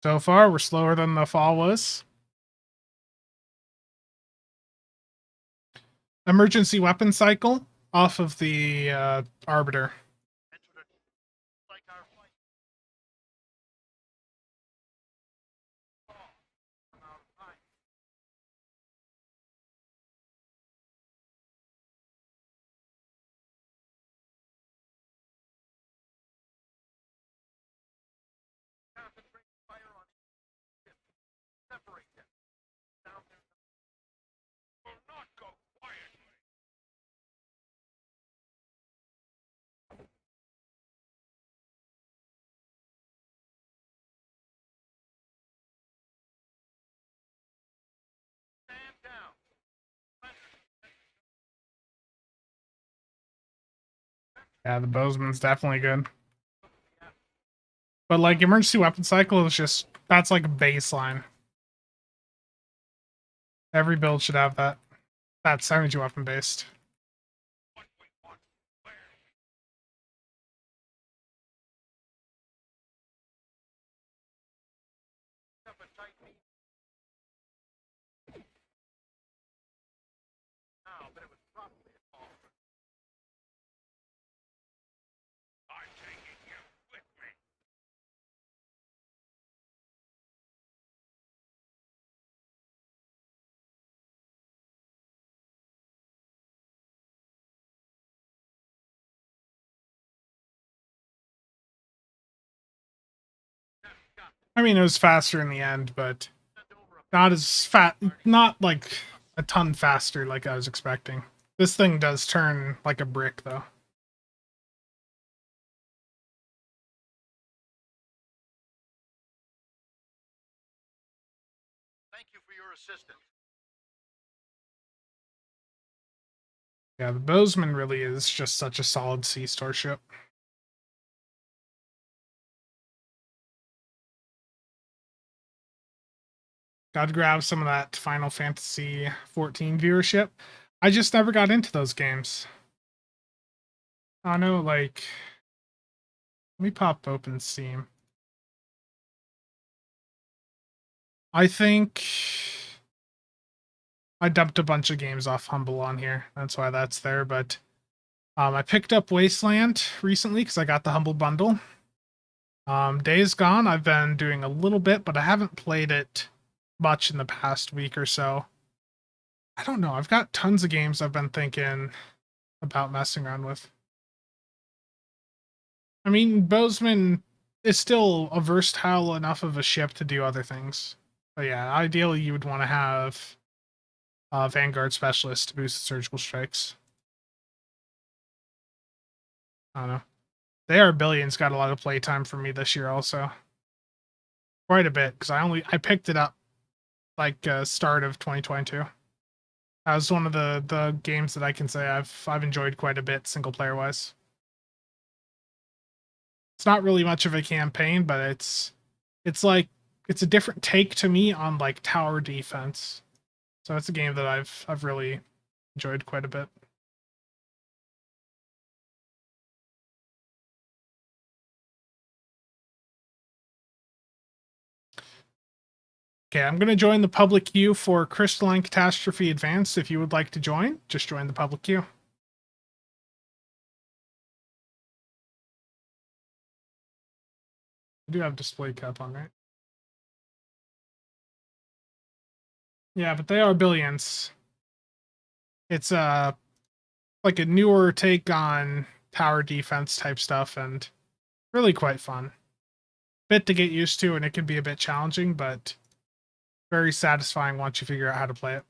So far, we're slower than the Fa was. Emergency weapon cycle off of the Arbiter. Like our fight. Concentrate fire on each. Separate them. Down there. Will not go quietly. Stand down. Yeah, the Bozeman's definitely good. But like emergency weapon cycle is just, that's like baseline. Every build should have that. That's energy weapon based. What we want. Where? Up a tight knee. Now, but it was probably a call. I'm taking you with me. I mean, it was faster in the end, but not as fat, not like a ton faster like I was expecting. This thing does turn like a brick, though. Thank you for your assistance. Yeah, the Bozeman really is just such a solid C-Star ship. Gotta grab some of that Final Fantasy 14 viewership. I just never got into those games. I know, like... Let me pop open Steam. I think... I dumped a bunch of games off Humble on here. That's why that's there, but... I picked up Wasteland recently because I got the Humble Bundle. Days Gone, I've been doing a little bit, but I haven't played it much in the past week or so. I don't know. I've got tons of games I've been thinking about messing around with. I mean, Bozeman is still a versatile enough of a ship to do other things. But yeah, ideally you would want to have a Vanguard Specialist to boost the surgical strikes. I don't know. They Are Billions got a lot of playtime for me this year also. Quite a bit, because I picked it up like start of 2022. That was one of the games that I can say I've enjoyed quite a bit single player wise. It's not really much of a campaign, but it's like it's a different take to me on like tower defense. So it's a game that I've really enjoyed quite a bit. Okay, I'm gonna join the public queue for Crystalline Catastrophe Advanced. If you would like to join, just join the public queue. I do have display cap on, right? Yeah, but they are billions. It's like a newer take on tower defense type stuff and really quite fun. Bit to get used to, and it can be a bit challenging, but very satisfying once you figure out how to play it.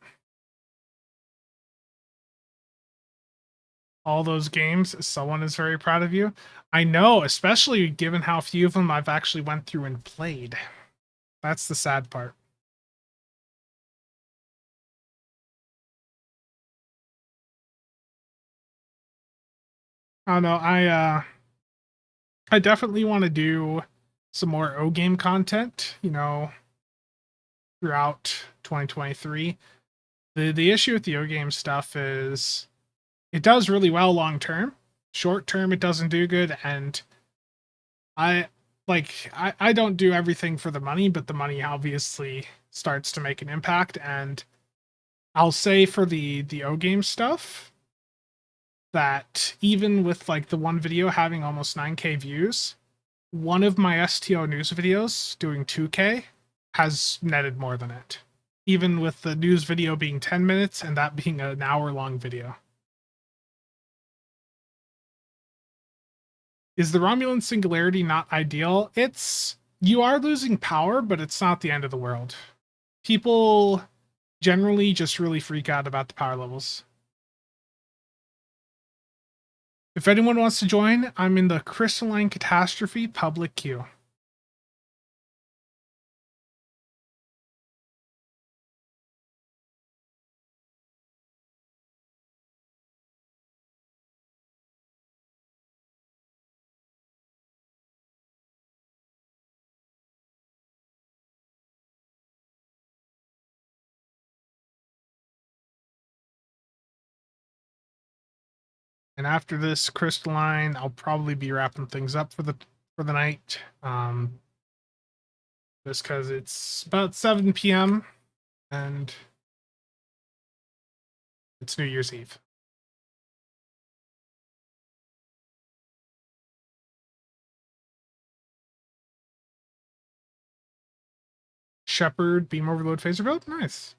All those games, someone is very proud of you. I know, especially given how few of them I've actually went through and played. That's the sad part. I don't know. I definitely want to do some more O game content, you know, throughout 2023. The issue with the O game stuff is it does really well long term. Short term it doesn't do good, and I I don't do everything for the money, but the money obviously starts to make an impact. And I'll say for the O game stuff that even with like the one video having almost 9K views, one of my STO news videos doing 2K has netted more than it. Even with the news video being 10 minutes and that being an hour-long video. Is the Romulan singularity not ideal? You are losing power, but it's not the end of the world. People generally just really freak out about the power levels. If anyone wants to join, I'm in the Crystalline Catastrophe public queue. And after this Crystalline, I'll probably be wrapping things up for the night. Just because it's about 7 p.m. and it's New Year's Eve. Shepherd, Beam Overload, Phaser Build? Nice.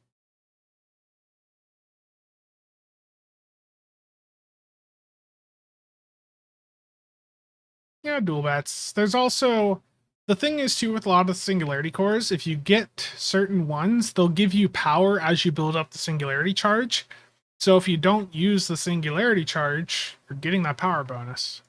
Yeah, dual bats. There's also the thing is too with a lot of singularity cores, if you get certain ones, they'll give you power as you build up the singularity charge. So if you don't use the singularity charge, you're getting that power bonus.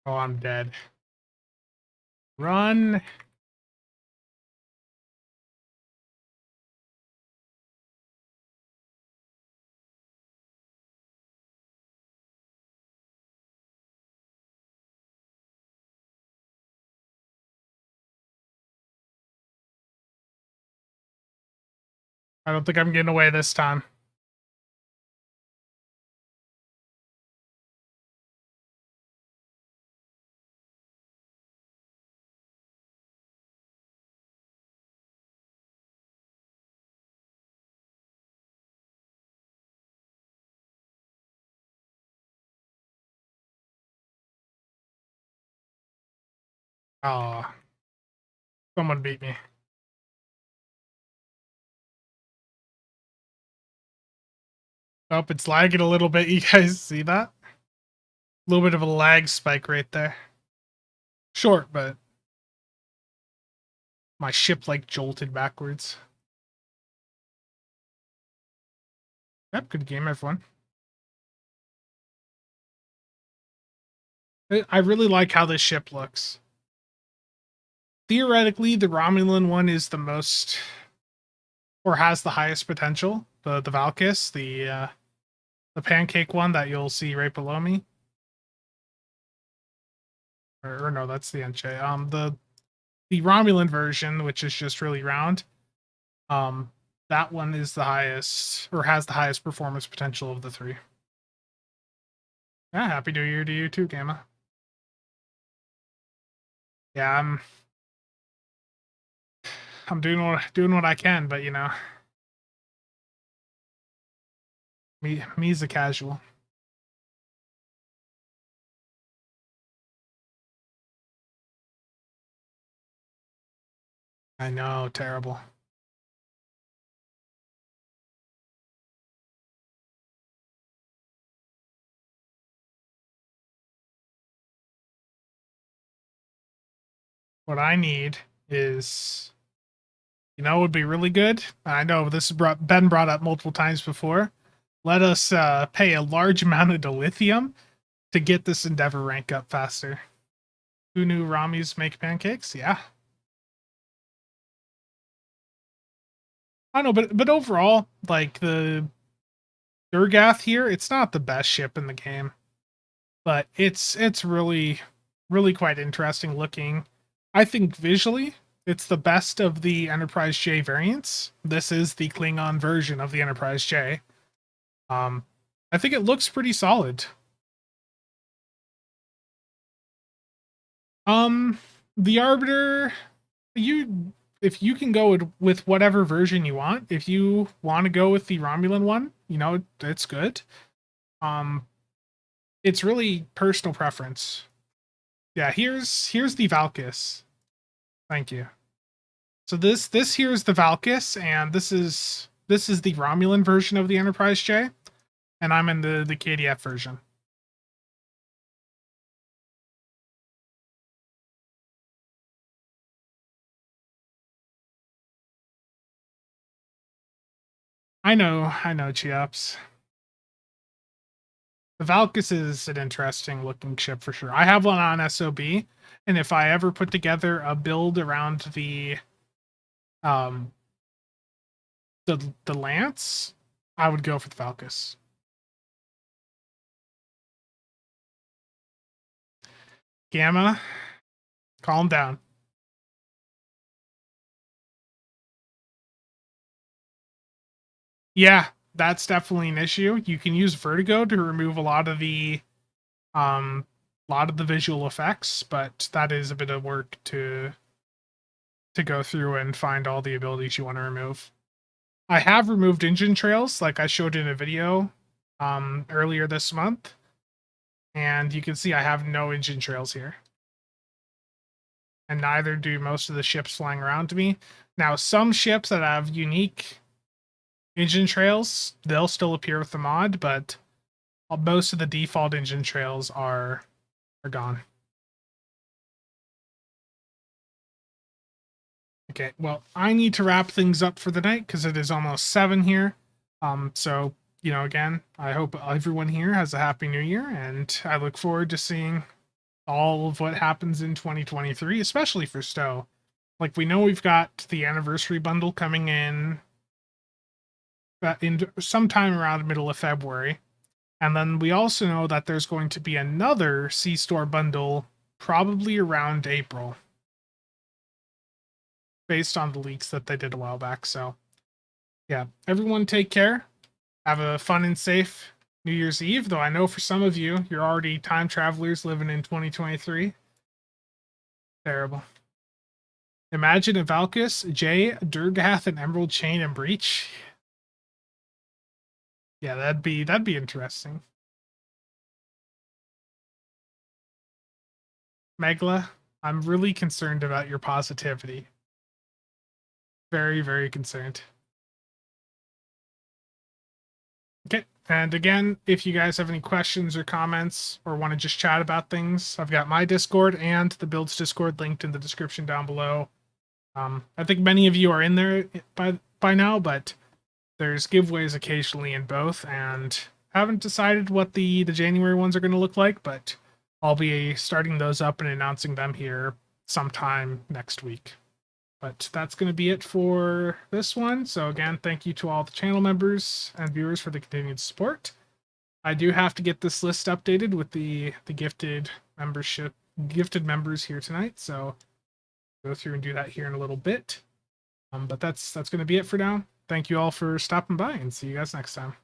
Oh, I'm dead. Run. I don't think I'm getting away this time. Oh, someone beat me. Oh, it's lagging a little bit. You guys see that? A little bit of a lag spike right there. Short, but my ship like jolted backwards. Yep, good game, everyone. I really like how this ship looks. Theoretically, the Romulan one is the most, or has the highest potential. The Valkis, the pancake one that you'll see right below me. Or no, that's the NJ. The Romulan version, which is just really round. That one is the highest, or has the highest performance potential of the three. Yeah, happy New Year to you too, Gamma. Yeah, I'm doing what I can, but you know, me's a casual. I know, terrible. What I need is, you know, would be really good. I know this has been brought up multiple times before. Let us pay a large amount of dilithium to get this Endeavor rank up faster. Who knew Ramis make pancakes? Yeah. I don't know, but overall, like the Durgath here, it's not the best ship in the game, but it's really quite interesting looking. I think visually, it's the best of the Enterprise J variants. This is the Klingon version of the Enterprise J. I think it looks pretty solid. The Arbiter, if you can go with whatever version you want. If you want to go with the Romulan one, you know, it's good. It's really personal preference. Yeah, here's the Valkis. Thank you. So this here is the Valkis, and this is the Romulan version of the Enterprise J, and I'm in the KDF version. I know, Cheops. The Valkis is an interesting looking ship for sure. I have one on SOB, and if I ever put together a build around the Lance, I would go for the Valkis. Gamma, calm down. Yeah, that's definitely an issue. You can use Vertigo to remove a lot of the visual effects, but that is a bit of work to go through and find all the abilities you want to remove. I have removed engine trails, like I showed in a video earlier this month, and you can see I have no engine trails here. And neither do most of the ships flying around me. Now, some ships that have unique engine trails, they'll still appear with the mod, but most of the default engine trails are gone. Okay, well, I need to wrap things up for the night because it is almost 7 here. So, you know, again, I hope everyone here has a happy new year, and I look forward to seeing all of what happens in 2023, especially for Stowe. Like, we know we've got the anniversary bundle coming in sometime around middle of February. And then we also know that there's going to be another C-Store bundle probably around April, based on the leaks that they did a while back. So, yeah, everyone take care. Have a fun and safe New Year's Eve, though I know for some of you, you're already time travelers living in 2023. Terrible. Imagine a Valkis, Jay, Durgath, and Emerald Chain and Breach. Yeah, that'd be interesting. Megla, I'm really concerned about your positivity. Very, very concerned. Okay, And again, if you guys have any questions or comments or want to just chat about things, I've got my Discord and the Builds Discord linked in the description down below. I think many of you are in there by now, but there's giveaways occasionally in both, and haven't decided what the January ones are going to look like, but I'll be starting those up and announcing them here sometime next week. But that's going to be it for this one. So again, thank you to all the channel members and viewers for the continued support. I do have to get this list updated with the gifted members here tonight. So go through and do that here in a little bit. But that's going to be it for now. Thank you all for stopping by, and see you guys next time.